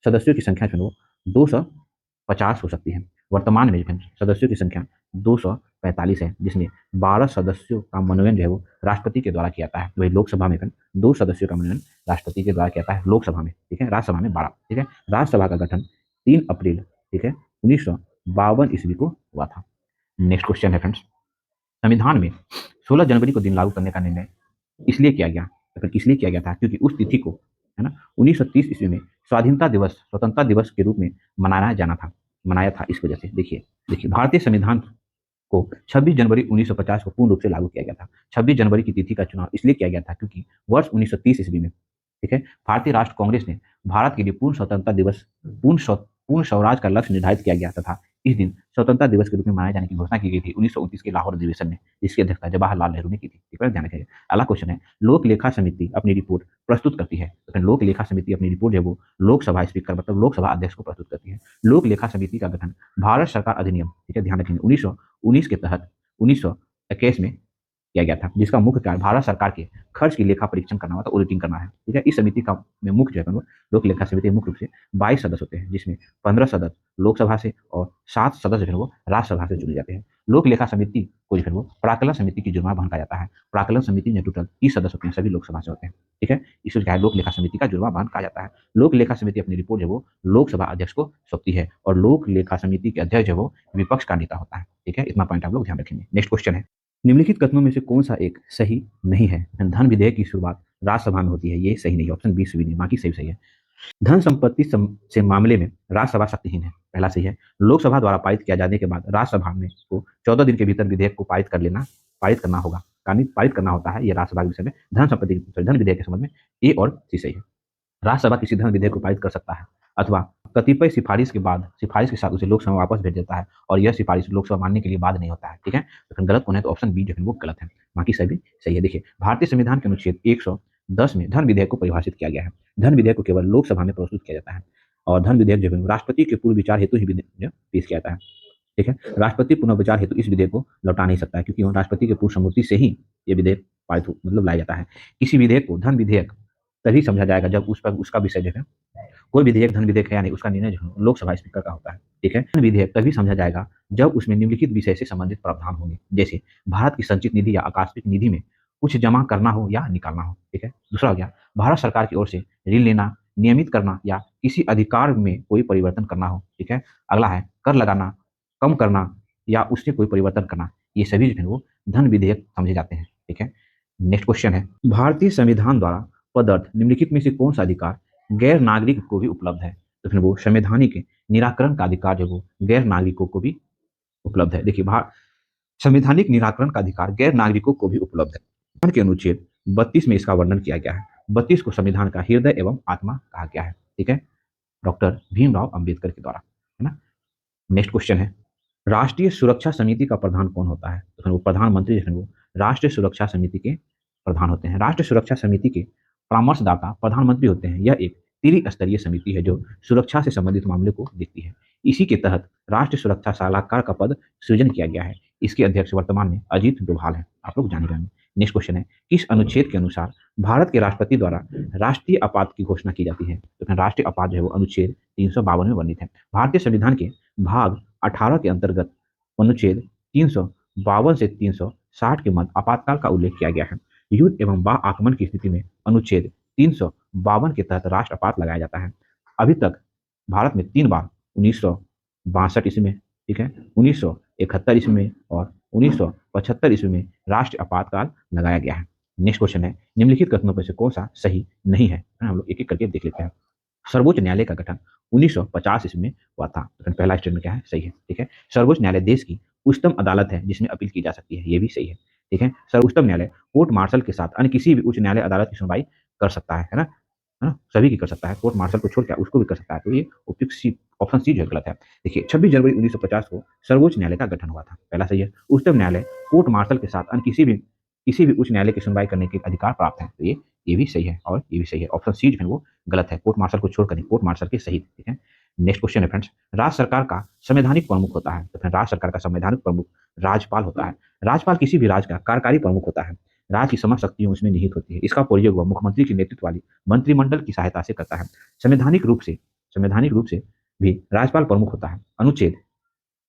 सदस्यों की संख्या जो है वो 250 हो सकती है। वर्तमान में सदस्यों की संख्या 245 है, जिसमें 12 सदस्यों का मनोनयन जो है वो राष्ट्रपति के द्वारा किया जाता है। वही लोकसभा में 2 सदस्यों का मनोनयन राष्ट्रपति के द्वारा किया जाता है लोकसभा में। ठीक है, राज्यसभा में 12। ठीक है, राज्यसभा का गठन 3 अप्रैल, ठीक है, 1952 ईस्वी को हुआ था। नेक्स्ट क्वेश्चन है फ्रेंड्स, संविधान में 16 जनवरी को दिन लागू करने का निर्णय इसलिए किया गया, तो फिर इसलिए किया गया था क्योंकि उस तिथि को, है ना, 1930 ईस्वी में स्वतंत्रता दिवस के रूप में मनाया था इस वजह से। देखिए, भारतीय संविधान को 26 जनवरी 1950 को पूर्ण रूप से लागू किया गया था। 26 जनवरी की तिथि का चुनाव इसलिए किया गया था क्योंकि वर्ष 1930 ईस्वी में, ठीक है, भारतीय राष्ट्र कांग्रेस ने भारत के लिए पूर्ण स्वतंत्रता दिवस, पूर्ण स्वराज का लक्ष्य निर्धारित किया गया तथा इस दिन स्वतंत्रता दिवस के रूप में मनाए जाने की घोषणा की गई थी 1929 के लाहौर अधिवेशन में, जिसकी अध्यक्षता जवाहरलाल नेहरू ने की थी। ठीक है, ध्यान रखिए। अगला क्वेश्चन है, लोक लेखा समिति अपनी रिपोर्ट प्रस्तुत करती है, तो फिर लोक लेखा समिति अपनी रिपोर्ट जो है वो लोकसभा स्पीकर मतलब लोकसभा अध्यक्ष को प्रस्तुत करती है। लोक लेखा समिति का गठन भारत सरकार अधिनियम, ठीक है, ध्यान रखेंगे, 1919 के तहत 1921 में किया गया था, जिसका मुख्य कार्य भारत सरकार के खर्च की लेखा परीक्षण करना हुआ था, ऑडिटिंग करना है। ठीक है, इस समिति का में मुख्य जो है लोक लेखा समिति मुख्य रूप से 22 सदस्य होते हैं, जिसमें 15 सदस्य लोकसभा से और 7 सदस्य जो है वो राज्यसभा से चुने जाते हैं। लोक लेखा समिति को जो है वो प्राकलन समिति की जुर्माना बहन कहा जाता है। प्राकलन समिति में टोटल 30 सदस्य होते हैं, सभी लोकसभा से होते हैं। ठीक है, इसको क्या है, लोक लेखा समिति का जुर्माना बहन कहा जाता है। लोक लेखा समिति अपनी रिपोर्ट जो है वो लोकसभा अध्यक्ष को सौंपती है और लोक लेखा समिति के अध्यक्ष जो है वो विपक्ष का नेता होता है। ठीक है, इतना पॉइंट आप लोग ध्यान रखेंगे। नेक्स्ट क्वेश्चन है, निम्नलिखित कथनों में से कौन सा एक सही नहीं है? धन विधेयक की शुरुआत राज्यसभा में होती है, ये सही नहीं है, ऑप्शन बी सही नहीं, बाकी सही है। धन संपत्ति से मामले में राज्यसभा शक्तिहीन है, पहला सही है। लोकसभा द्वारा पारित किया जाने के बाद राज्यसभा में को 14 दिन के भीतर विधेयक को पारित करना होगा, पारित करना होता है, ये राज्यसभा के विषय में। धन विधेयक के संबंध में ए और सी सही है। राज्यसभा किसी धन विधेयक को पारित कर सकता है अथवा कतिपय सिफारिश के साथ उसे लोकसभा वापस भेज देता है और यह सिफारिश लोकसभा मानने के लिए बाध्य नहीं होता है। ठीक है, तो फिर गलत कौन है, तो ऑप्शन बी जो है वो गलत है, बाकी सभी सही है। देखिए, भारतीय संविधान के अनुच्छेद 110 में धन विधेयक को परिभाषित किया गया है। धन विधेयक को केवल लोकसभा में प्रस्तुत किया जाता है और धन विधेयक जो है राष्ट्रपति के पूर्व विचार हेतु ही पेश किया जाता है। ठीक है, राष्ट्रपति पुनः विचार हेतु इस विधेयक को लौटा नहीं सकता है, क्योंकि राष्ट्रपति के पूर्व सम्मति से ही ये विधेयक पारित मतलब लाया जाता है। किसी विधेयक को धन विधेयक तभी समझा जाएगा जब उस पर उसका विषय जो है, कोई विधेयक धन विधेयक है या नहीं, उसका निर्णय जो है लोकसभा स्पीकर का होता है। ठीक है, धन विधेयक तभी समझा जाएगा जब उसमें निम्नलिखित विषय से संबंधित प्रावधान होंगे, जैसे भारत की संचित निधि या आकस्मिक निधि में कुछ जमा करना हो या निकालना हो। ठीक है, दूसरा हो गया भारत सरकार की ओर से ऋण लेना, नियमित करना या किसी अधिकार में कोई परिवर्तन करना हो। ठीक है, अगला है कर लगाना, कम करना या उससे कोई परिवर्तन करना, ये सभी जो है वो धन विधेयक समझे जाते हैं। ठीक है, नेक्स्ट क्वेश्चन है, भारतीय संविधान द्वारा प्रदत्त निम्नलिखित में से कौन सा अधिकार गैर नागरिक को भी उपलब्ध है? तो फिर वो संवैधानिक निराकरण का अधिकार जो वो गैर नागरिकों को भी उपलब्ध है। देखिए, संवैधानिक निराकरण का अधिकार गैर नागरिकों को भी उपलब्ध है। संविधान के अनुच्छेद 32 में इसका वर्णन किया गया है। 32 को संविधान का हृदय एवं आत्मा कहा गया है। ठीक है, डॉक्टर भीमराव अंबेडकर के द्वारा, है ना। नेक्स्ट क्वेश्चन है, राष्ट्रीय सुरक्षा समिति का प्रधान कौन होता है? तो वो प्रधानमंत्री जो है वो राष्ट्रीय सुरक्षा समिति के प्रधान होते हैं। राष्ट्रीय सुरक्षा समिति के परामर्शदाता प्रधानमंत्री होते हैं। यह एक त्रिस्तरीय समिति है जो सुरक्षा से संबंधित मामले को देखती है। इसी के तहत राष्ट्रीय सुरक्षा सलाहकार का पद सृजन किया गया है। इसके अध्यक्ष वर्तमान में अजीत डोभाल हैं, आप लोग जानेंगे। नेक्स्ट क्वेश्चन है, किस अनुच्छेद के अनुसार भारत के राष्ट्रपति द्वारा राष्ट्रीय आपात की घोषणा की जाती है? तो फिर राष्ट्रीय आपात जो है वो अनुच्छेद 352 में वर्णित है। भारतीय संविधान के भाग 18 के अंतर्गत अनुच्छेद 352 से 360 के मध्य आपातकाल का उल्लेख किया गया है। युद्ध एवं बाह्य आक्रमण की स्थिति में अनुच्छेद 352 के तहत राष्ट्र आपात लगाया जाता है। अभी तक भारत में 3 बार 1962 ईस्वी में, ठीक है, 1971 ईस्वी में और 1975 ईस्वी में राष्ट्रीय आपातकाल लगाया गया है। नेक्स्ट क्वेश्चन है, निम्नलिखित कथनों में से कौन सा सही नहीं है? हम लोग एक एक करके देख लेते हैं। सर्वोच्च न्यायालय का गठन 1950 ईस्वी में हुआ था। तो पहला स्टेटमेंट क्या है? सही है, ठीक है। सर्वोच्च न्यायालय देश की उच्चतम अदालत है जिसमें अपील की जा सकती है, ये भी सही है, ठीक है। सर्वोच्चतम न्यायालय कोर्ट मार्शल के साथ अन्य किसी भी उच्च न्यायालय अदालत की सुनवाई कर सकता है ना, है ना, सभी की कर सकता है, कोर्ट मार्शल को छोड़ के उसको भी कर सकता है। तो ये ऑप्शन सी जो है गलत है। देखिए 26 जनवरी 1950 को सर्वोच्च न्यायालय का गठन हुआ था, पहला सही है। उच्चतम न्यायालय कोर्ट मार्शल के साथ अन्य किसी भी उच्च न्यायालय की सुनवाई करने के अधिकार प्राप्त है। तो ये भी सही है और ये भी सही है। ऑप्शन सी जो है वो गलत है, कोर्ट मार्शल को छोड़कर, कोर्ट मार्शल के सही, ठीक है। नेक्स्ट क्वेश्चन है फ्रेंड्स, राज्य सरकार का संवैधानिक प्रमुख होता है। तो फिर राज्य सरकार का संवैधानिक प्रमुख राज्यपाल होता है। राज्यपाल किसी भी राज्य का कार्यकारी प्रमुख होता है। राज्य की समस्त शक्तियां उसमें निहित होती है। इसका प्रयोग वह मुख्यमंत्री के नेतृत्व वाली मंत्रिमंडल की सहायता से करता है। संवैधानिक रूप से भी राज्यपाल प्रमुख होता है। अनुच्छेद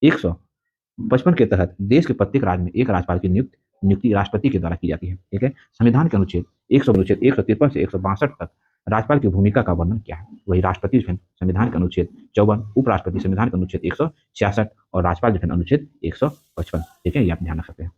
155 के तहत देश के प्रत्येक राज्य में एक राज्यपाल की नियुक्ति राष्ट्रपति के द्वारा की जाती है, ठीक है। संविधान के अनुच्छेद 153 से 162 तक राज्यपाल की भूमिका का वर्णन किया है। वही राष्ट्रपति जो है संविधान के अनुच्छेद 54, उपराष्ट्रपति संविधान के अनुच्छेद 166 और राज्यपाल जो है अनुच्छेद 155, ठीक है, ये आप ध्यान रख सकते हैं।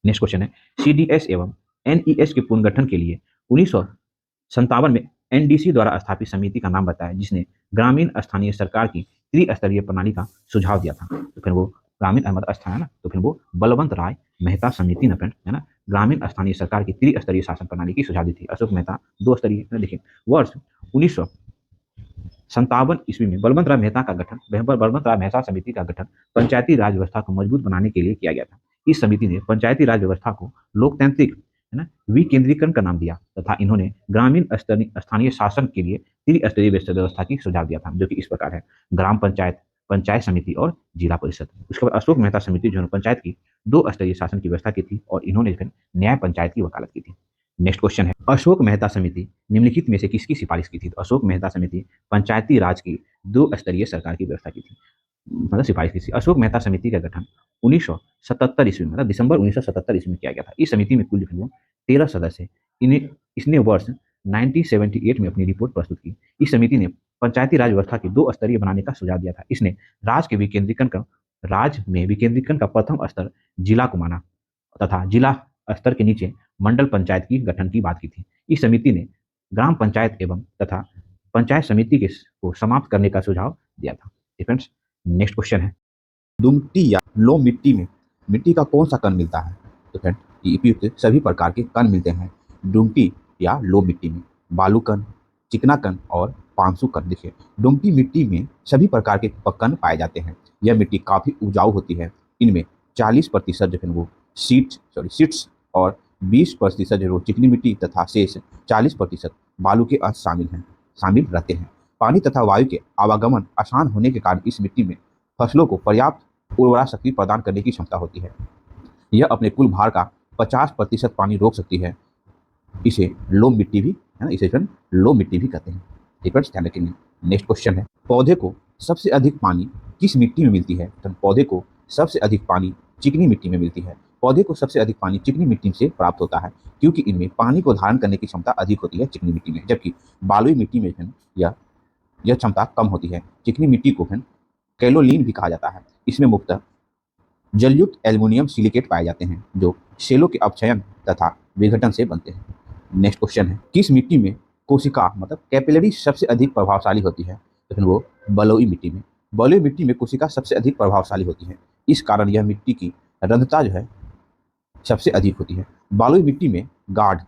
नेक्स्ट क्वेश्चन है, सीडीएस एवं एनईएस के पुनर्गठन के लिए 1957 में एनडीसी द्वारा स्थापित समिति का नाम बताया जिसने ग्रामीण स्थानीय सरकार की त्रिस्तरीय प्रणाली का सुझाव दिया था। तो फिर वो ग्रामीण अहमद स्थान है ना, तो फिर वो बलवंत राय मेहता समिति ना फ्रेंड, है ना, ग्रामीण स्थानीय सरकार की त्रिस्तरीय शासन प्रणाली की सुझाव दी थी। अशोक मेहता 2 स्तरीय, देखिए वर्ष 1957 ईस्वी में बलवंत राय मेहता समिति का गठन पंचायती राज व्यवस्था को मजबूत बनाने के लिए किया गया था। इस समिति ने पंचायती राज व्यवस्था को लोकतांत्रिक, है ना, विकेंद्रीकरण का नाम दिया तथा इन्होंने ग्रामीण स्थानीय शासन के लिए त्रिस्तरीय व्यवस्था की सुझाव दिया था, जो कि इस प्रकार है, ग्राम पंचायत, पंचायत समिति और जिला परिषद। उसके बाद अशोक मेहता समिति जो है पंचायत की 2 स्तरीय शासन की व्यवस्था की थी और इन्होंने फिर न्याय पंचायत की वकालत की थी। नेक्स्ट क्वेश्चन है, अशोक मेहता समिति निम्नलिखित में से किसकी सिफारिश की थी? तो अशोक मेहता समिति पंचायती राज की 2 स्तरीय सरकार की व्यवस्था की थी, मतलब सिफारिश की थी। अशोक मेहता समिति का गठन 1977 ईस्वी में, मतलब दिसंबर 1977 ईस्वी में किया गया था। इस समिति में कुल जो है 13 सदस्य, इसने वर्ष 1978 में अपनी रिपोर्ट प्रस्तुत की। इस समिति ने पंचायती राज व्यवस्था की 2 स्तरीय बनाने का सुझाव दिया था। इसने राज्य में विकेंद्रीकरण का प्रथम स्तर जिला को माना तथा जिला स्तर के नीचे मंडल पंचायत की गठन की बात की थी। इस समिति ने ग्राम पंचायत एवं तथा पंचायत समिति को समाप्त करने का सुझाव दिया था। फ्रेंड्स नेक्स्ट क्वेश्चन है, दुमटी या लो मिट्टी में मिट्टी का कौन सा कण मिलता है? तो फ्रेंड उपयुक्त सभी प्रकार के कण मिलते हैं दुमटी या लो मिट्टी में, बालू कण, चिकना कण और पांसु कण। देखिए दुमटी मिट्टी में सभी प्रकार के कण पाए जाते हैं। यह मिट्टी काफी उपजाऊ होती है। इनमें 40% जो है वो सीड्स और 20% जो चिकनी मिट्टी तथा शेष 40% बालू के अंश शामिल रहते हैं। पानी तथा वायु के आवागमन आसान होने के कारण इस मिट्टी में फसलों को पर्याप्त उर्वरा शक्ति प्रदान करने की क्षमता होती है। यह अपने कुल भार का 50% पानी रोक सकती है। इसे लो मिट्टी भी, है ना, इसे लो मिट्टी भी कहते हैं। ठीक है, ध्यान रखेंगे। नेक्स्ट क्वेश्चन है, पौधे को सबसे अधिक पानी किस मिट्टी में मिलती है? तो पौधे को सबसे अधिक पानी चिकनी मिट्टी में मिलती है। पौधे को सबसे अधिक पानी चिकनी मिट्टी से प्राप्त होता है क्योंकि इनमें पानी को धारण करने की क्षमता अधिक होती है चिकनी मिट्टी में, जबकि बालुई मिट्टी में यह क्षमता कम होती है। चिकनी मिट्टी को कैलोलीन भी कहा जाता है। इसमें मुख्यतः जलयुक्त एल्युमिनियम सिलिकेट पाए जाते हैं जो सेलों के अपक्षयन तथा विघटन से बनते हैं। नेक्स्ट क्वेश्चन है, किस मिट्टी में कोशिका मतलब कैपिलरी सबसे अधिक प्रभावशाली होती है? तो फिर वो बलुई मिट्टी में। बलुई मिट्टी में कोशिका सबसे अधिक प्रभावशाली होती है। इस कारण यह मिट्टी की रंध्रता जो है सबसे अधिक होती है। बालुई मिट्टी में गाद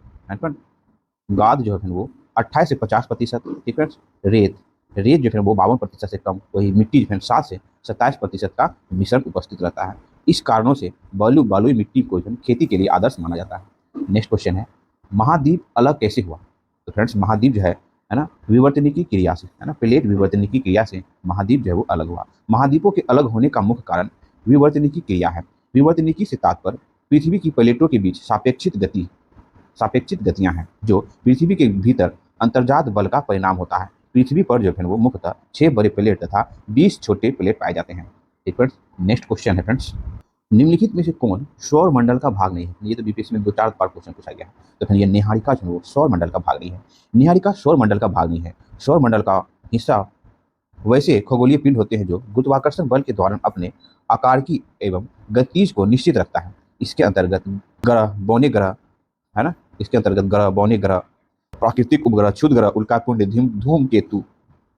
जो है वो 28 से 50%, ठीक है। रेत जो है वो 52% से कम, वही मिट्टी जो है 7 से 27% का मिश्रण उपस्थित रहता है। इस कारणों से बलुई मिट्टी को खेती के लिए आदर्श माना जाता है। नेक्स्ट क्वेश्चन है, महाद्वीप अलग कैसे हुआ? तो फ्रेंड्स महाद्वीप जो है ना, विवर्तनिकी क्रिया से, है ना, प्लेट विवर्तनिकी क्रिया से महाद्वीप जो है वो अलग हुआ। महाद्वीपों के अलग होने का मुख्य कारण विवर्तनिकी क्रिया है। विवर्तनिकी से तात्पर्य पृथ्वी की प्लेटों के बीच सापेक्षिक गति सापेक्षिक गतियां हैं जो पृथ्वी के भीतर अंतर्जात बल का परिणाम होता है। पृथ्वी पर जो है वो मुख्यतः 6 बड़े प्लेट तथा 20 छोटे प्लेट पाए जाते हैं। ठीक फ्रेंड्स, नेक्स्ट क्वेश्चन है फ्रेंड्स, निम्नलिखित में से कौन सौर मंडल का भाग नहीं है? ये तो बीपीएससी में 2-4 बार क्वेश्चन पूछा गया है। तो फिर ये निहारिका जो है वो सौर मंडल का भाग नहीं है। निहारिका सौर मंडल का भाग नहीं है। सौर मंडल का हिस्सा वैसे खगोलीय पिंड होते हैं जो गुरुत्वाकर्षण बल के दौरान अपने आकार की एवं गतिज को निश्चित रखता है। इसके अंतर्गत ग्रह, बौने ग्रह, है ना, इसके अंतर्गत ग्रह, बौने ग्रह, प्राकृतिक उपग्रह, क्षुद्र ग्रह, उल्कापिंड, धूमकेतु,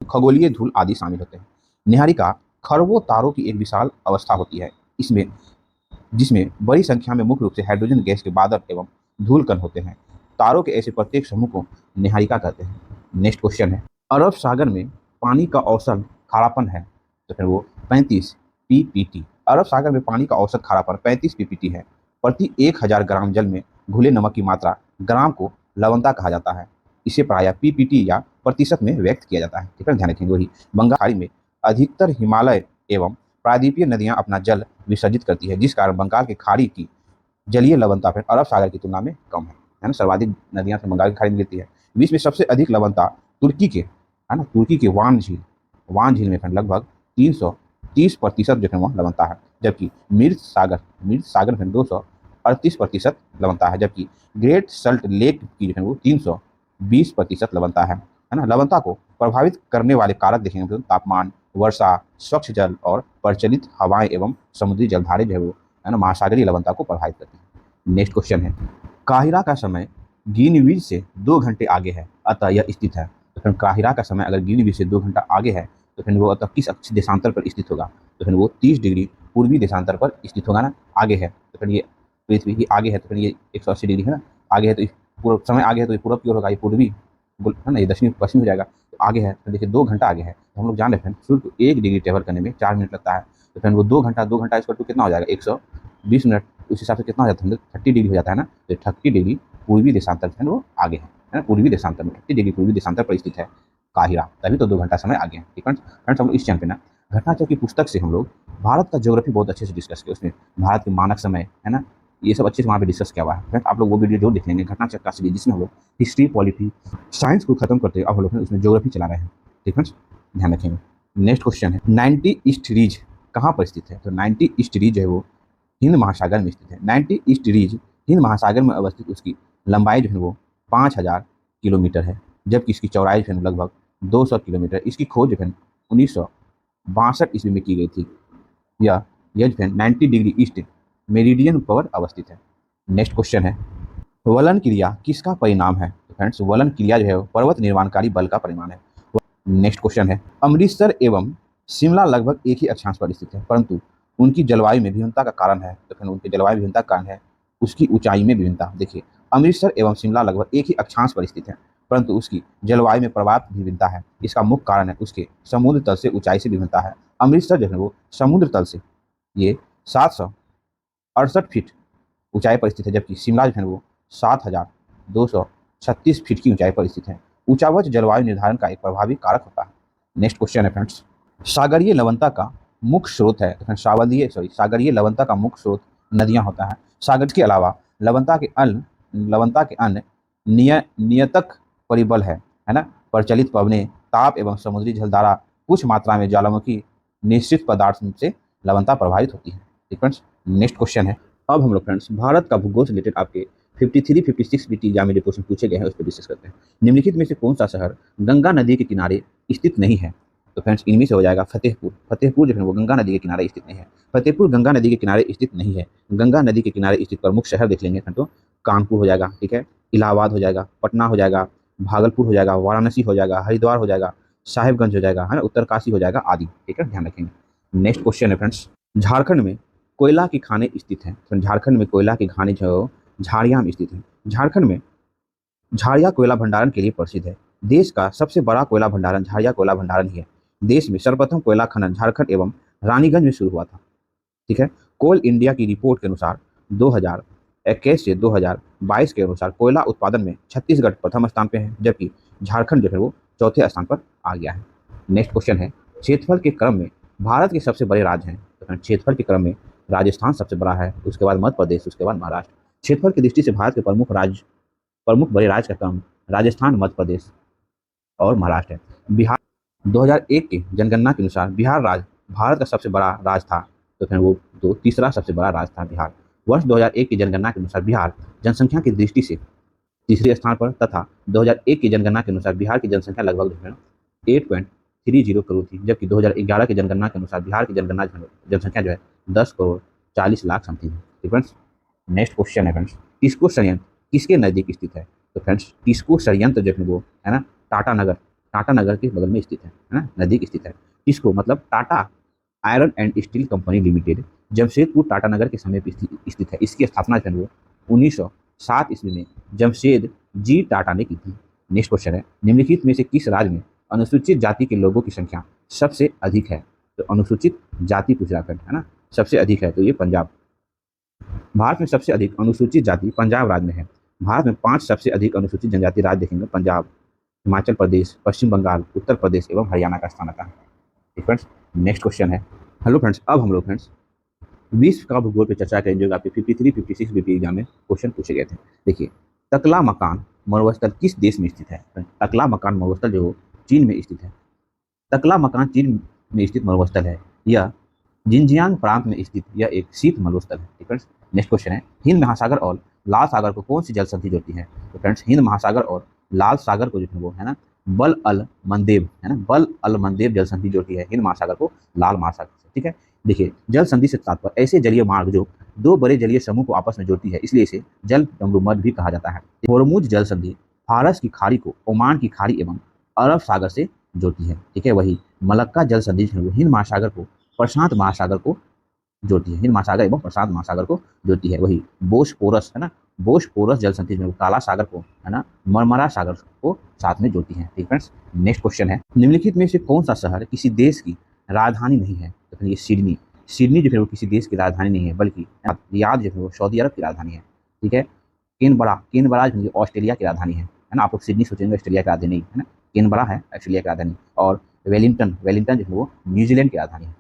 खगोलीय धूल आदि शामिल होते हैं। निहारिका खरबों तारों की एक विशाल अवस्था होती है, इसमें जिसमें बड़ी संख्या में मुख्य रूप से हाइड्रोजन गैस के बादल एवं धूल कण होते हैं। तारों के ऐसे प्रत्येक समूह को निहारिका कहते हैं। नेक्स्ट क्वेश्चन है, अरब सागर में पानी का औसत खारापन है, तो फिर वो 35 पीपीटी। अरब सागर में पानी का औसत खारापन 35 पीपीटी है। प्रति 1000 ग्राम जल में घुले नमक की मात्रा ग्राम को लवणता कहा जाता है। इसे प्रायः पीपीटी या प्रतिशत में व्यक्त किया जाता है। ठीक है, ध्यान रखेंगे। वही बंगाल खाड़ी में अधिकतर हिमालय एवं प्रायद्वीपीय नदियां अपना जल विसर्जित करती है, जिस कारण बंगाल की खाड़ी की जलीय लवणता फिर अरब सागर की तुलना में कम है ना। सर्वाधिक नदियां तो बंगाल की खाड़ी में गिरती है। विश्व में सबसे अधिक लवणता तुर्की के, है ना, तुर्की के वान झील में फिर लगभग 330% जो है वहाँ लवणता है, जबकि मृत सागर में 238% लवणता है, जबकि ग्रेट सल्ट लेक की जो है वो 320% लवणता है ना। लवणता को प्रभावित करने वाले कारक देखेंगे तो तापमान, वर्षा, स्वच्छ जल और प्रचलित हवाएं एवं समुद्री जलधारे जो है वो, है ना, महासागरीय लवणता को प्रभावित करती है। नेक्स्ट क्वेश्चन है, काहिरा का समय ग्रीनविच से 2 घंटे आगे है, अतः यह स्थित है। तो फिर काहिरा का समय अगर ग्रीनविच से 2 घंटा आगे है तो फिर वो अतः किस अक्ष देशांतर पर स्थित होगा? तो फिर वो 30 डिग्री पूर्वी देशांतर पर स्थित होगा ना। आगे है तो फिर ये पृथ्वी की आगे है, तो फिर ये 180 डिग्री है ना। आगे है तो पूर्व समय आगे है तो ये पूर्व की ओर होगा, ये पूर्वी है ना, ये दक्षिणी पश्चिमी हो जाएगा। तो आगे है तो देखिए 2 घंटा आगे है, तो हम लोग जान रहे हैं सूर्य को 1 डिग्री ट्रेवल करने में 4 मिनट लगता है। तो फिर वो 2 घंटा इसका टू कितना हो जाएगा? 120 मिनट। उस हिसाब से कितना हो जाता है? 30 डिग्री हो जाता है ना। तो 30 डिग्री पूर्वी देशांतर है वो आगे है ना। पूर्वी देशांतर में 30 डिग्री पूर्वी देशांतर पर स्थित है काहिरा, तभी तो 2 घंटा समय आगे है। ठीक है फ्रेंड्स, हम लोग इस चैनल पे ना घटनाचक्र की पुस्तक से हम लोग भारत का ज्योग्राफी बहुत अच्छे से डिस्कस किया। उसमें भारत के मानक समय, है ना, ये सब अच्छे से वहाँ पे डिस्कस किया हुआ है। फ्रेंड्स, आप लोग वो वीडियो जरूर देख लेंगे, घटनाचक्र का सीरीज, जिसमें हम लोग हिस्ट्री, पॉलिटी, साइंस को खत्म करते हैं। अब हम लोग उसमें ज्योग्राफी चला रहे हैं। ठीक है, ध्यान रखेंगे। नेक्स्ट क्वेश्चन है, 90 ईस्ट रीज कहाँ पर स्थित है? तो 90 ईस्ट रीज है वो हिंद महासागर में स्थित है। 90 ईस्ट रीज हिंद महासागर में अवस्थित, उसकी लंबाई जो है वो 5000 किलोमीटर है, जबकि इसकी चौड़ाई जो है लगभग 200 किलोमीटर। इसकी खोज जो है 1962 ईस्वी में की गई थी। यह जो है 90 डिग्री ईस्ट मेरिडियन पर अवस्थित है। नेक्स्ट क्वेश्चन है, वलन क्रिया किसका परिणाम है? तो फ्रेंड्स, वलन क्रिया जो है पर्वत निर्माणकारी बल का परिणाम है। नेक्स्ट क्वेश्चन है, अमृतसर एवं शिमला लगभग एक ही अक्षांश पर स्थित है, परंतु उनकी जलवायु में विभिन्नता का कारण है। तो फिर उनकी जलवायु विभिन्नता का कारण है उसकी ऊंचाई में विभिन्नता। देखिए, अमृतसर एवं शिमला लगभग एक ही अक्षांश पर स्थित है, परंतु उसकी जलवायु में पर्याप्त विभिन्नता है। इसका मुख्य कारण है उसके समुद्र तल से ऊंचाई से विभिन्नता है। अमृतसर जो है वो समुद्र तल से ये 768 फीट ऊंचाई पर स्थित है, जबकि शिमला जो है वो 7236 फीट की ऊंचाई पर स्थित है। ऊंचावच जलवायु निर्धारण का एक प्रभावी कारक होता है। नेक्स्ट क्वेश्चन है फ्रेंड्स, सागरीय लवणता का मुख्य स्रोत है। तो सागरीय लवणता का मुख्य स्रोत नदियां होता है। सागर के अलावा लवणता के अन्य नियतक परिबल है ना। प्रचलित पवने, ताप एवं समुद्री जलधारा, कुछ मात्रा में ज्वालामुखी निश्चित पदार्थ से लवणता प्रभावित होती है। ठीक फ्रेंड्स, नेक्स्ट क्वेश्चन है, अब हम लोग फ्रेंड्स भारत का भूगोल से रिलेटेड आपके 53, 56 बीटी या में जो क्वेश्चन पूछे गए हैं उस पर डिस्कस करते हैं। निम्नलिखित में से कौन सा शहर गंगा नदी के किनारे स्थित नहीं है? तो फ्रेंड्स, इनमें से हो जाएगा फतेहपुर। फतेहपुर जो है वो गंगा नदी के किनारे स्थित नहीं है। फतेहपुर गंगा नदी के किनारे स्थित नहीं है। गंगा नदी के किनारे स्थित प्रमुख शहर देख लेंगे तो कानपुर हो जाएगा, ठीक है, इलाहाबाद हो जाएगा, पटना हो जाएगा, भागलपुर हो जाएगा, वाराणसी हो जाएगा, हरिद्वार हो जाएगा, साहिबगंज हो जाएगा, है ना, उत्तरकाशी हो जाएगा आदि। ठीक है, ध्यान रखेंगे। नेक्स्ट क्वेश्चन है फ्रेंड्स, झारखंड में कोयला की खानें स्थित हैं। तो झारखंड में कोयला की खानें जो झाड़ियाँ में स्थित हैं। झारखंड में झाड़िया कोयला भंडारण के लिए प्रसिद्ध है। देश का सबसे बड़ा कोयला भंडारण झाड़िया कोयला भंडारण ही है। देश में सर्वप्रथम कोयला खनन झारखंड एवं रानीगंज में शुरू हुआ था। ठीक है, कोल इंडिया की रिपोर्ट के अनुसार 2021 से 2022 के अनुसार कोयला उत्पादन में छत्तीसगढ़ प्रथम स्थान पे है, जबकि झारखंड जो है वो चौथे स्थान पर आ गया है। नेक्स्ट क्वेश्चन है, क्षेत्रफल के क्रम में भारत के सबसे बड़े राज्य हैं। तो क्षेत्रफल के क्रम में राजस्थान सबसे बड़ा है, उसके बाद मध्य प्रदेश, उसके बाद महाराष्ट्र। क्षेत्रफल की दृष्टि से भारत के प्रमुख राज्य प्रमुख बड़े राज्य का क्रम राजस्थान, मध्य प्रदेश और महाराष्ट्र है। बिहार 2001 के जनगणना के अनुसार बिहार राज्य भारत का सबसे बड़ा राज्य था, तो फिर वो तो तीसरा सबसे बड़ा राज्य था बिहार। वर्ष 2001 की जनगणना के अनुसार बिहार जनसंख्या की दृष्टि से तीसरे स्थान पर तथा 2001 की जनगणना के अनुसार बिहार की जनसंख्या लगभग जो है 8.30 करोड़ थी, जबकि 2011 की जनगणना के अनुसार बिहार की जनसंख्या जो है 10 करोड़ 40 लाख समथिंग है। फ्रेंड्स नेक्स्ट क्वेश्चन है फ्रेंड्स, टिस्को संयंत्र किसके नजदीक स्थित है? तो फ्रेंड्स टिस्को संयंत्र जो है वो है ना टाटा नगर के बगल में स्थित है ना, नजदीक स्थित है। टिस्को मतलब Tata iron and steel company limited Jamshedpur Tata Nagar के समीप स्थित है। इसकी स्थापना जो है वो 1907 ईस्वी में जमशेद जी टाटा ने की थी। नेक्स्ट क्वेश्चन है, निम्नलिखित में से किस राज्य में अनुसूचित जाति के लोगों की संख्या सबसे अधिक है? तो अनुसूचित जाति पूछ रहा है ना, सबसे अधिक है तो ये पंजाब। भारत में सबसे अधिक अनुसूचित जाति पंजाब राज्य में है। भारत में 5 सबसे अधिक अनुसूचित जनजाति राज्य देखेंगे, पंजाब, हिमाचल प्रदेश, पश्चिम बंगाल, उत्तर प्रदेश एवं हरियाणा का स्थान आता है। फ्रेंड्स नेक्स्ट क्वेश्चन है, हेलो फ्रेंड्स, अब हम लोग फ्रेंड्स विश्व का भूगोल पर चर्चा करेंगे जो आपके 53, 56 बीपी एग्जाम में क्वेश्चन पूछे गए थे। देखिए, तकला मकान मरुस्थल किस देश में स्थित है? तकला मकान मरुस्थल जो चीन में स्थित है। तकला मकान चीन में स्थित मरुस्थल है। यह जिनजियांग प्रांत में स्थित यह एक शीत मरुस्थल है। फ्रेंड्स नेक्स्ट क्वेश्चन है, हिंद महासागर और लाल सागर को कौन सी जल संधि जोड़ती है? तो फ्रेंड्स हिंद महासागर और लाल सागर को जो है वो है ना बल अल मंदेव है ना, बल अल मंदेव जल संधि जोड़ती है हिंद महासागर को लाल महासागर से। ठीक है, देखिए जल संधि से तात्पर्य ऐसे जलीय मार्ग जो दो बड़े जलीय समूह को आपस में जोड़ती है, इसलिए इसे जल डमरू मध्य भी कहा जाता है। होर्मुज जल संधि फारस की खाड़ी को ओमान की खाड़ी एवं अरब सागर से जोड़ती है। ठीक है, वही मलक्का जल संधि है वो हिंद महासागर को प्रशांत महासागर को जोड़ती है, हिंद महासागर एवं प्रशांत महासागर को जोड़ती है। वही बोस्पोरस है ना, बोस्पोरस जल संधि में काला सागर को है ना मरमरा सागर को साथ में जोड़ती है। ठीक फ्रेंड्स नेक्स्ट क्वेश्चन है, निम्नलिखित में से कौन सा शहर किसी देश की राजधानी नहीं है? तो ये सिडनी, सिडनी जो है वो किसी देश की राजधानी नहीं है, बल्कि रियाद जो है वो सऊदी अरब की राजधानी है। ठीक है, केनबरा जो है ऑस्ट्रेलिया की राजधानी है ना, आप लोग सिडनी सोचेंगे ऑस्ट्रेलिया की राजधानी है ना, केनबरा है ऑस्ट्रेलिया की राजधानी, और वेलिंगटन जो है वो न्यूजीलैंड की राजधानी है।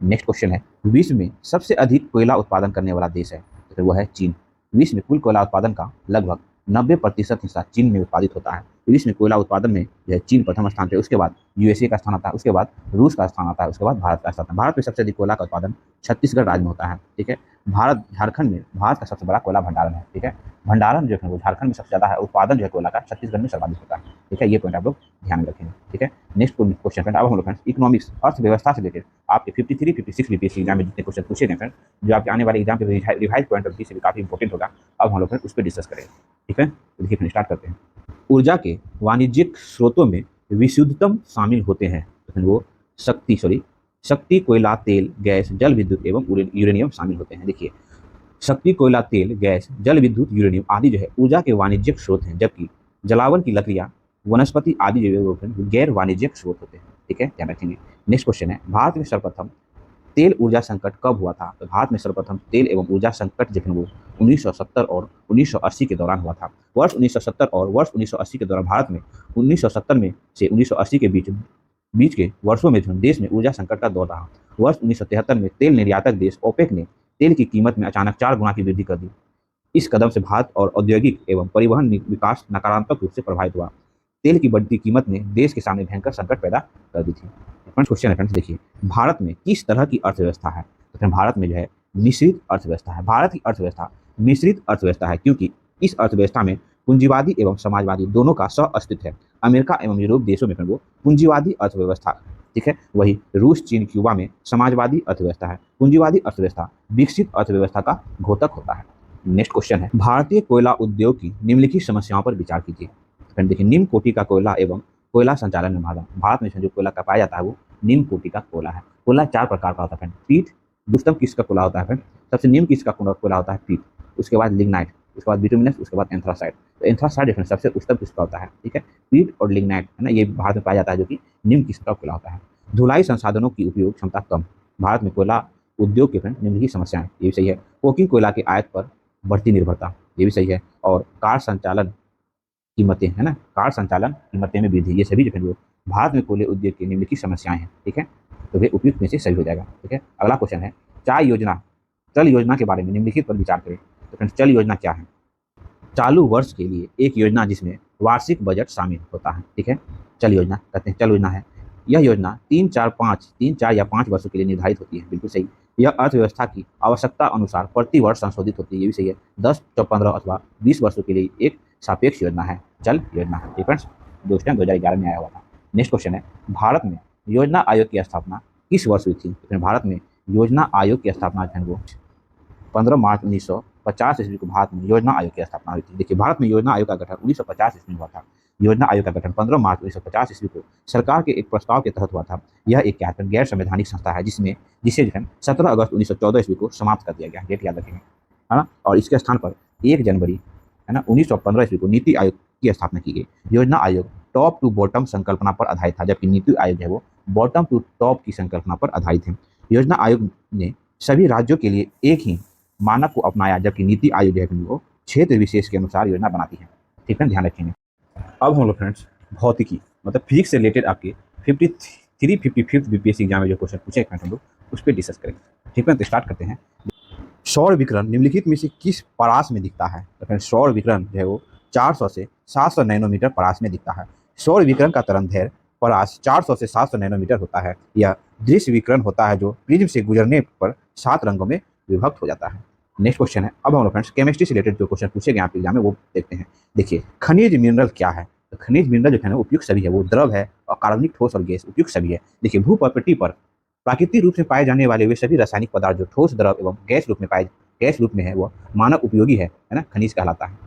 नेक्स्ट क्वेश्चन है, विश्व में सबसे अधिक कोयला उत्पादन करने वाला देश है? तो फिर वो है चीन। विश्व में कुल कोयला उत्पादन का लगभग 90% हिस्सा चीन में उत्पादित होता है। विश्व में कोयला उत्पादन में जो है चीन प्रथम स्थान पे, उसके बाद यूएसए का स्थान आता है, उसके बाद रूस का स्थान आता है, उसके बाद भारत का स्थान आता है। भारत में सबसे अधिक कोयला का उत्पादन छत्तीसगढ़ राज्य में होता है। ठीक है, झारखंड में भारत का सबसे बड़ा कोयला भंडारण है। ठीक है, भंडारण जो है वो झारखंड में सबसे ज़्यादा है, उत्पादन जो है कोयला का छत्तीसगढ़ में सर्वाधिक होता है। ठीक है, ये पॉइंट आप लोग ध्यान में रखेंगे। ठीक है, नेक्स्ट क्वेश्चन फ्रेंड, अब हम लोग फ्रेंड्स इकोनॉमिक्स अर्थव्यवस्था से लेकर आपके 53, 56 बीपीएससी एग्जाम में जितने क्वेश्चन पूछे गए फ्रेंड, जो आपके आने वाले एग्जाम के रिवाइज पॉइंट ऑफ व्यू से भी काफी इंपॉर्टेंट होगा, अब हम लोग फ्रेंड उस पर डिस्कस करेंगे। ठीक है, तो देखिए फ्रेंड स्टार्ट करते हैं। ऊर्जा के वाणिज्यिक स्रोतों में विशुद्धतम शामिल होते हैं, तो फिर वो शक्ति, कोयला, तेल, गैस, जल विद्युत एवं यूरेनियम शामिल होते हैं। देखिए, शक्ति, कोयला, तेल, गैस, जल विद्युत, यूरेनियम आदि जो है ऊर्जा के वाणिज्यिक स्रोत हैं, जबकि जलावन की लकड़ियां, वनस्पति आदि जो है गैर वाणिज्यिक स्रोत होते हैं। ठीक है, ध्यान रखेंगे। नेक्स्ट क्वेश्चन है, भारत में सर्वप्रथम तेल ऊर्जा संकट कब हुआ था? तो भारत में सर्वप्रथम तेल एवं ऊर्जा संकट जो है वो 1970 और 1980 के दौरान हुआ था। वर्ष 1970 और वर्ष 1980 के दौरान भारत में 1970 में से 1980 के बीच के वर्षों में देश में ऊर्जा संकट का दौर रहा। वर्ष 1973 में तेल निर्यातक देश ओपेक ने तेल की कीमत में अचानक 4 गुना की वृद्धि कर दी। इस कदम से भारत और औद्योगिक एवं परिवहन विकास नकारात्मक रूप से प्रभावित हुआ। तेल की बढ़ती कीमत ने देश के सामने भयंकर संकट पैदा कर दी थी। फ्रेंड्स क्वेश्चन है फ्रेंड्स, देखिए भारत में किस तरह की अर्थव्यवस्था है? तो फिर भारत में जो है मिश्रित अर्थव्यवस्था है। भारत की अर्थव्यवस्था मिश्रित अर्थव्यवस्था है, क्योंकि इस अर्थव्यवस्था में पूंजीवादी एवं समाजवादी दोनों का सह अस्तित्व है। अमेरिका एवं यूरोप देशों में वो पूंजीवादी अर्थव्यवस्था, ठीक है, वही रूस, चीन, क्यूबा में समाजवादी अर्थव्यवस्था है। पूंजीवादी अर्थव्यवस्था विकसित अर्थव्यवस्था का घोतक होता है। नेक्स्ट क्वेश्चन है, भारतीय कोयला उद्योग की निम्नलिखित समस्याओं पर विचार कीजिए। फ्रेंड देखिए, निम्न कोटि का कोयला एवं कोयला संचालन में भारत में जो कोयला का पाया जाता है वो निम्न कोटि का कोयला है। कोयला 4 प्रकार का होता है फ्रेंड, पीट, दुष्टम किस्म का कोयला होता है फ्रेंड, सबसे निम्न किस्म का कोयला होता है पीट, उसके बाद लिग्नाइट, उसके बाद बिटुमिनस, उसके बाद एंथ्रासाइट। तो एंथ्रासाइट सबसे उच्चतम किस्म का होता है। ठीक है, पीट और लिग्नाइट है ना, ये भारत में पाया जाता है, जो कि निम्न किस्म का कोयला होता है। धुलाई संसाधनों की उपयोग क्षमता कम, भारत में कोयला उद्योग के फ्रेंड निम्नलिखित समस्याएं, ये भी सही है। कोकिंग कोयला के आयात पर बढ़ती निर्भरता, ये भी सही है। और कार संचालन कीमतें है ना, कार संचालन कीमतें में वृद्धि, ये सभी जो है भारत में कोयले उद्योग की निम्नलिखित समस्याएं हैं। ठीक है, तो वे उपयुक्त में से सही हो जाएगा। ठीक है, अगला क्वेश्चन है, चल योजना के बारे में निम्नलिखित पर विचार करें। तो फ्रेंड्स चल योजना क्या है? चालू वर्ष के लिए एक योजना जिसमें वार्षिक बजट शामिल होता है। ठीक है, चल योजना कहते हैं, चल योजना है। यह योजना 3, 4 या 5 वर्षों के लिए निर्धारित होती है। बिल्कुल सही। यह अर्थव्यवस्था की आवश्यकता अनुसार प्रति वर्ष संशोधित होती है। ये भी सही है। 10, 15 अथवा 20 वर्षों के लिए एक सापेक्ष योजना है, चल योजना है। फ्रेंड्स, दोस्तों 2011 में आया हुआ था। नेक्स्ट क्वेश्चन है, भारत में योजना आयोग की स्थापना किस वर्ष हुई थी? तो भारत में योजना आयोग की स्थापना जो है वो 15 मार्च 1950 ईस्वी को भारत में योजना आयोग की स्थापना हुई थी। देखिए, भारत में योजना आयोग का गठन 1950 ईस्वी में हुआ था। योजना आयोग का गठन 15 मार्च 1950 ईस्वी को सरकार के एक प्रस्ताव के तहत हुआ था। यह एक क्या है, गैर संवैधानिक संस्था है जिसे जो है 17 अगस्त 1914 ईस्वी को समाप्त कर दिया गया। डेट याद रखेंगे, है ना। और इसके स्थान पर 1 जनवरी है ना 1915 ईस्वी को नीति आयोग की स्थापना की गई। योजना आयोग टॉप टू बॉटम संकल्पना पर आधारित था, जबकि नीति आयोग है वो बॉटम टू टॉप की संकल्पना पर आधारित है। योजना आयोग ने सभी राज्यों के लिए एक ही मानक को अपनाया, जबकि नीति आयोग है वो क्षेत्र विशेष के अनुसार योजना बनाती है। ठीक है, ध्यान रखेंगे। अब हम लोग फ्रेंड्स भौतिकी मतलब फिजिक्स से रिलेटेड आपके 53 बीपीएससी एग्जाम में जो क्वेश्चन पूछे हैं हम लोग उस पर डिस्कस करेंगे। ठीक है, तो स्टार्ट करते हैं। सौर विकिरण निम्नलिखित में से किस परास में दिखता है? तो फ्रेंड्स सौर विकिरण जो है वो 400 से 700 नैनोमीटर परास में दिखता है। सौर विकिरण का तरंगदैर्घ्य परास 400 से 700 नैनोमीटर होता है। यह दृश्य विकिरण होता है जो प्रिज्म से गुजरने पर 7 रंगों में विभक्त हो जाता है। नेक्स्ट क्वेश्चन है, अब हम लोग फ्रेंड्स केमिस्ट्री से रिलेटेड जो क्वेश्चन पूछे गए आपके एग्जाम में वो देखते हैं। देखिए, खनिज मिनरल क्या है? तो खनिज मिनरल जो है ना उपयुक्त सभी है, वो द्रव है और कार्बनिक ठोस और गैस उपयुक्त सभी है। देखिए, भूप्रकृति पर प्राकृतिक रूप से पाए जाने वाले वे सभी रासायनिक पदार्थ जो ठोस, द्रव एवं गैस रूप में है वह मानव उपयोगी है ना, खनिज कहलाता है।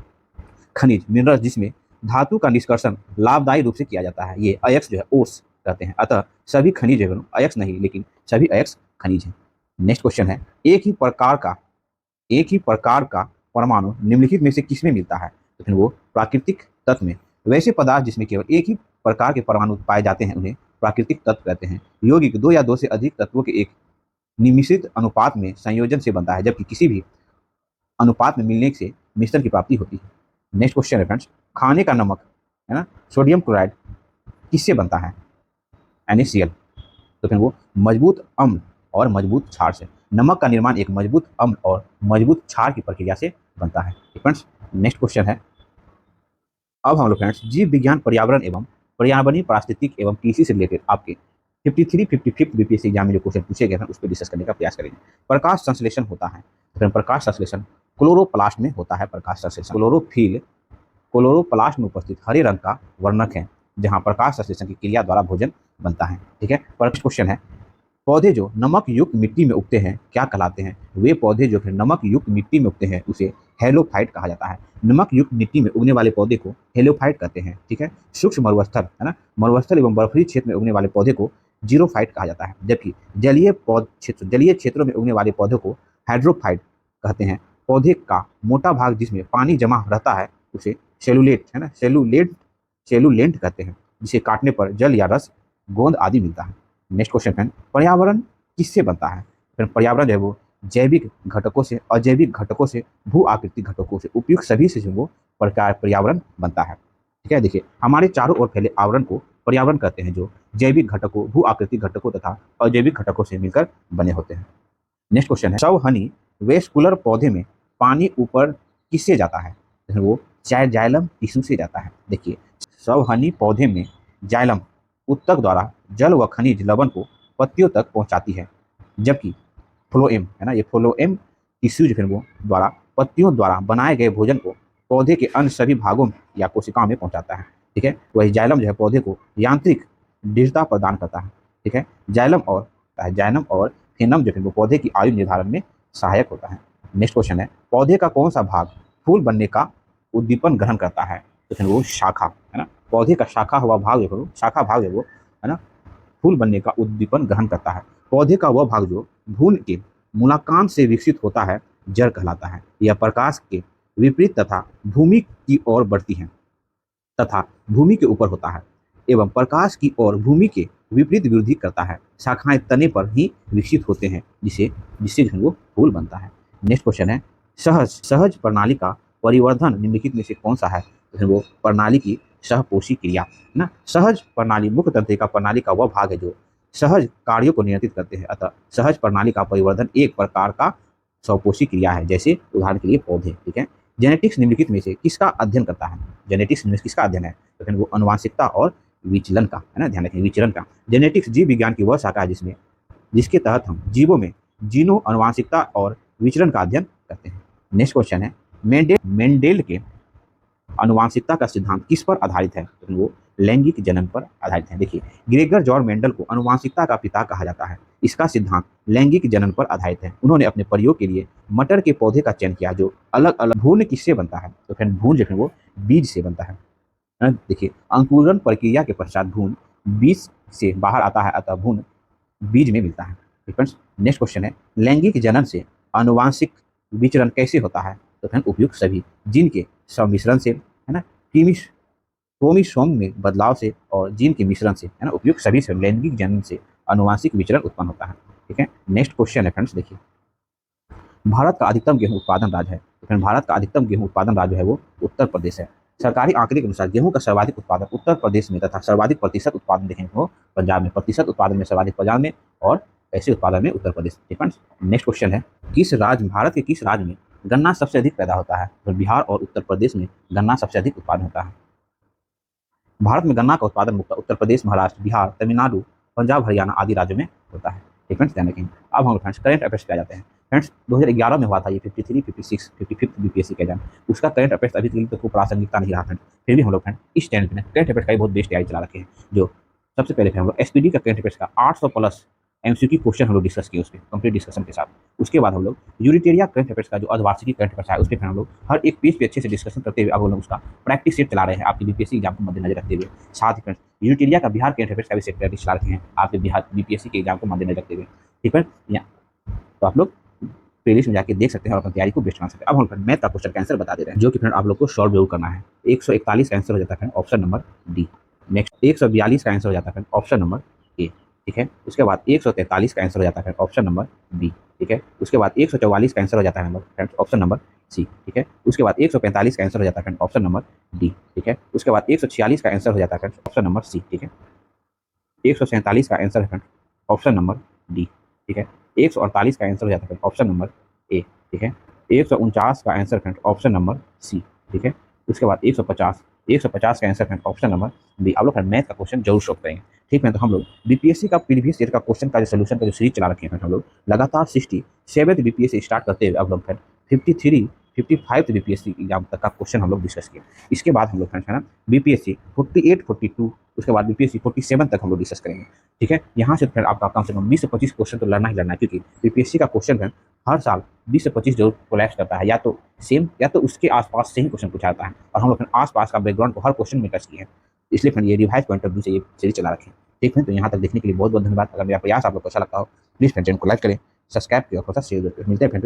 खनिज मिनरल जिसमें धातु का निष्कर्षण लाभदायी रूप से किया जाता है, ये अयस्क जो है ओस कहते हैं। अतः सभी खनिज है अयस्क नहीं, लेकिन सभी अयस्क खनिज हैं। नेक्स्ट क्वेश्चन है, एक ही प्रकार का परमाणु निम्नलिखित में से किसमें मिलता है? तो फिर वो प्राकृतिक तत्व में। वैसे पदार्थ जिसमें केवल एक ही प्रकार के परमाणु पाए जाते हैं उन्हें प्राकृतिक तत्व कहते हैं। यौगिक 2 या 2 से अधिक तत्वों के एक निमिषित अनुपात में संयोजन से बनता है, जबकि किसी भी अनुपात में मिलने से मिश्रण की प्राप्ति होती है। नेक्स्ट क्वेश्चन है फ्रेंड्स, खाने का नमक है ना सोडियम क्लोराइड किससे बनता है? NaCl। तो फिर वो मजबूत अम्ल और मजबूत क्षार से। नमक का निर्माण एक मजबूत अम्ल और मजबूत क्षार की प्रक्रिया से बनता है। फ्रेंड्स, नेक्स्ट क्वेश्चन है, अब हम लोग फ्रेंड्स जीव विज्ञान, पर्यावरण एवं पर्यावरणीय पारिस्थितिक एवं कृषि से रिलेटेड आपके 55 बीपीएससी एग्जाम में जो क्वेश्चन पूछे गए हैं उस पर डिस्कस करने का प्रयास करेंगे। प्रकाश संश्लेषण होता है, तो प्रकाश संश्लेषण क्लोरोप्लास्ट में होता है। प्रकाश संश्लेषण क्लोरोप्लास्ट में उपस्थित हरे रंग का वर्णक है, जहां प्रकाश संश्लेषण की क्रिया द्वारा भोजन बनता है। ठीक है, क्वेश्चन है, पौधे जो नमक युक्त मिट्टी में उगते हैं क्या कहलाते हैं? वे पौधे जो फिर नमक युक्त मिट्टी में उगते हैं उसे हेलोफाइट कहा जाता है। नमक युक्त मिट्टी में उगने वाले पौधे को हेलोफाइट कहते हैं। ठीक है, सूक्ष्म मरुस्थल है ना, मरुस्थल एवं बर्फीली क्षेत्र में उगने वाले पौधे को जीरोफाइट कहा जाता है, जबकि जलीय क्षेत्रों में उगने वाले पौधों को हाइड्रोफाइट कहते हैं। पौधे का मोटा भाग जिसमें पानी जमा रहता है उसे सेलुलेट है ना सेलुलेंट कहते हैं, जिसे काटने पर जल या रस, गोंद आदि मिलता है। नेक्स्ट क्वेश्चन फ्रेंड, पर्यावरण किससे बनता है? फ्रेंड, पर्यावरण जो है वो जैविक घटकों से, अजैविक घटकों से, भू आकृतिक घटकों से, उपयुक्त सभी से जो वो पर्यावरण बनता है। ठीक है, देखिए हमारे चारों ओर फैले आवरण को पर्यावरण कहते हैं, जो जैविक घटकों, भू आकृतिक घटकों तथा अजैविक घटकों से मिलकर बने होते हैं। नेक्स्ट क्वेश्चन है, सवहनी वेस्कुलर पौधे में पानी ऊपर किससे जाता है? तो वो जाइलम टिश्यू से जाता है। देखिए, सवहनी पौधे में जाइलम उत्तक द्वारा जल व खनिज लवण को पत्तियों तक पहुंचाती है, जबकि फ्लोएम है ना, ये फ्लोएम टिश्यू जो है वो द्वारा पत्तियों द्वारा बनाए गए भोजन को पौधे के अन्य सभी भागों या कोशिकाओं में पहुंचाता है। ठीक है, वही जाइलम जो है पौधे को यांत्रिक दृढ़ता प्रदान करता है। ठीक है, जाइलम और फेनम जो है वो पौधे की आयु निर्धारण में सहायक होता है। नेक्स्ट क्वेश्चन है, पौधे का कौन सा भाग फूल बनने का उद्दीपन ग्रहण करता है? तो फिर वो शाखा है ना, पौधे का शाखा भाग है वो है ना, फूल बनने का उद्दीपन ग्रहण करता है। पौधे का वह भाग जो भूल के मूलाकांत से विकसित होता है जड़ कहलाता है। यह प्रकाश के विपरीत तथा भूमि की ओर बढ़ती है तथा भूमि के ऊपर होता है एवं प्रकाश की ओर भूमि के विपरीत वृद्धि करता है। शाखाएं तने पर ही विकसित होते हैं, जिससे वो फूल बनता है। नेक्स्ट क्वेश्चन है, सहज प्रणाली का परिवर्धन निम्नलिखित में से कौन सा है? तो वो प्रणाली की सहपोषी क्रिया है ना। सहज प्रणाली मुख्य तंत्रिका प्रणाली का वह भाग है जो सहज कार्यों को नियंत्रित करते हैं। अतः सहज प्रणाली का परिवर्धन एक प्रकार का सहपोषी क्रिया है, जैसे उदाहरण के लिए पौधे। ठीक है, जेनेटिक्स निम्नलिखित में से किसका अध्ययन करता है? जेनेटिक्स में किसका अध्ययन है? तो फिर वो अनुवांशिकता और विचलन का है ना, ध्यान रखें विचरण का। जेनेटिक्स जीव विज्ञान की वह शाखा है जिसके तहत हम जीवों में जीनों, अनुवांशिकता और विचरण का अध्ययन करते हैं। नेक्स्ट क्वेश्चन है, मेंडेल के अनुवांशिकता का सिद्धांत किस पर आधारित है? तो वो लैंगिक जनन पर आधारित है। देखिए, ग्रेगर जॉर्ज मेंडल को अनुवांशिकता का पिता कहा जाता है। इसका सिद्धांत लैंगिक जनन पर आधारित है। उन्होंने अपने प्रयोग के लिए मटर के पौधे का चयन किया जो अलग अलग भ्रूण किससे बनता है? तो फिर भ्रूण जो है वो बीज से बनता है। देखिए, अंकुरण प्रक्रिया के पश्चात भ्रूण बीज से बाहर आता है, अतः भ्रूण बीज में मिलता है। फ्रेंड्स, नेक्स्ट क्वेश्चन है, लैंगिक जनन से अनुवांशिक विचरण कैसे होता है? तो फिर उपयुक्त सभी जीन के सम्मिश्रण से, है ना, क्रोमोसोम में बदलाव से और जीन के मिश्रण से, है ना, उपयुक्त सभी से लैंगिक जनन से अनुवांशिक विचरण उत्पन्न होता है। ठीक है, नेक्स्ट क्वेश्चन है फ्रेंड्स, देखिए, भारत का अधिकतम गेहूं उत्पादन राज्य है? तो फिर भारत का अधिकतम गेहूं उत्पादन राज्य है वो उत्तर प्रदेश है। सरकारी आंकड़े के अनुसार गेहूं का सर्वाधिक उत्पादन उत्तर प्रदेश में तथा सर्वाधिक प्रतिशत उत्पादन देखेंगे तो पंजाब में, प्रतिशत उत्पादन में सर्वाधिक पंजाब में और ऐसे उत्पादन में उत्तर प्रदेश। नेक्स्ट क्वेश्चन है, भारत के किस राज्य में गन्ना सबसे अधिक पैदा होता है? तो बिहार और उत्तर प्रदेश में गन्ना सबसे अधिक उत्पादन होता है। भारत में गन्ना का उत्पादन मुख्यतः उत्तर प्रदेश, महाराष्ट्र, बिहार, तमिलनाडु, पंजाब, हरियाणा आदि राज्यों में होता है। फ्रेंड्स, ध्यान रखेंगे। अब हम फ्रेंड्स करंट अफेयर्स पे आ जाते हैं। फ्रेंड्स, 2011 में हुआ था ये 53, 56, 55 बीपीएससी का एग्जाम। उसका करंट अफेयर्स अभी तक तो प्रासंगिकता नहीं रहा फ्रेंड्स। फिर भी हम लोग फ्रेंड इस चैनल पे करंट अफेयर्स का बहुत बेस्ट तैयारी चला रखे हैं। जो सबसे पहले हम लोग एसपीडी का करंट अफेयर्स का 800 प्लस एमसीक्यू क्वेश्चन हम लोग डिस्कस किए, उसके कंप्लीट डिस्कशन के साथ। उसके बाद हम लोग यूनिटेरिया करंट अफेयर्स का जो अर्धवार्षिकी करंट अफेयर्स है, उस पर हम लोग हर एक पेज पे अच्छे से डिस्कशन करते हुए अब हम लोग उसका प्रैक्टिस सेट चला रहे हैं आपकी बीपीएससी एग्जाम को मद्देनजर रखते हुए। साथ ही फ्रेंड्स, यूनिटेरिया का बिहार करंट अफेयर्स का भी सेट प्रैक्टिस चला रखे हैं आपके बिहार बीपीएससी के एग्जाम को मद्देनजर रखते हुए। ठीक है, तो आप लोग प्लेलिस्ट में जाके देख सकते हैं और अपनी तैयारी को बेस्ट बना सकते हैं। अब हम मैथ का क्वेश्चन का आंसर बता दे रहे हैं, जो कि फ्रेंड आप लोग को सॉल्व जरूर करना है। 141 का आंसर हो जाता है ऑप्शन नंबर डी। नेक्स्ट, 142 का आंसर हो जाता है ऑप्शन नंबर ए। ठीक है, उसके बाद 143 का आंसर हो जाता है ऑप्शन नंबर बी। ठीक है, उसके बाद 144 का आंसर हो जाता है फ्रेंड्स ऑप्शन नंबर सी। ठीक है, उसके बाद 145 का आंसर हो जाता है ऑप्शन नंबर डी। ठीक है, उसके बाद 146 का आंसर हो जाता है ऑप्शन नंबर सी। ठीक है, 147 का आंसर है ऑप्शन नंबर डी। ठीक है, 148 का आंसर हो जाता है ऑप्शन नंबर ए। ठीक है, 149 का आंसर है ऑप्शन नंबर सी। ठीक है, उसके बाद 150 का आंसर है ऑप्शन नंबर बी। आप लोग मैथ का क्वेश्चन जरूर सॉल्व करेंगे। ठीक है, तो हम लोग बीपीएससी का प्रीवियस ईयर का क्वेश्चन का जो सोल्यूशन का जो सीरीज चला रखे हैं हम लोग लगातार 67 बीपीएससी स्टार्ट करते हुए अब लोग 53 55 बीपीएससी एग्जाम तक का क्वेश्चन हम लोग डिस्कस किए। इसके बाद हम लोग फ्रेंड्स है ना बीपीएससी 48 42 उसके बाद बीपीएससी 47 तक हम लोग डिस्कस करेंगे। ठीक है, यहाँ से फिर आपका कम से कम 20 से 25 क्वेश्चन तो लड़ना ही लड़ना है, क्योंकि बीपीएससी का क्वेश्चन है हर साल 20 से 25 जरूर कोलैप्स करता है, या तो सेम या तो उसके आसपास से ही क्वेश्चन पूछा जाता है। और हम लोग आसपास का बैकग्राउंड को हर क्वेश्चन में टच किए हैं, इसलिए फिर ये रिवाइज पॉइंट ऑफ व्यू से ये सीरीज चला रखें। ठीक है, तो यहाँ तक देखने के लिए बहुत बहुत धन्यवाद। अगर मेरा प्रयास आप लोग को अच्छा लगता हो प्लीज़ फ्रेंड चैनल को लाइक करें, सब्सक्राइब करें और शेयर करें। मिलते हैं फ्रेंड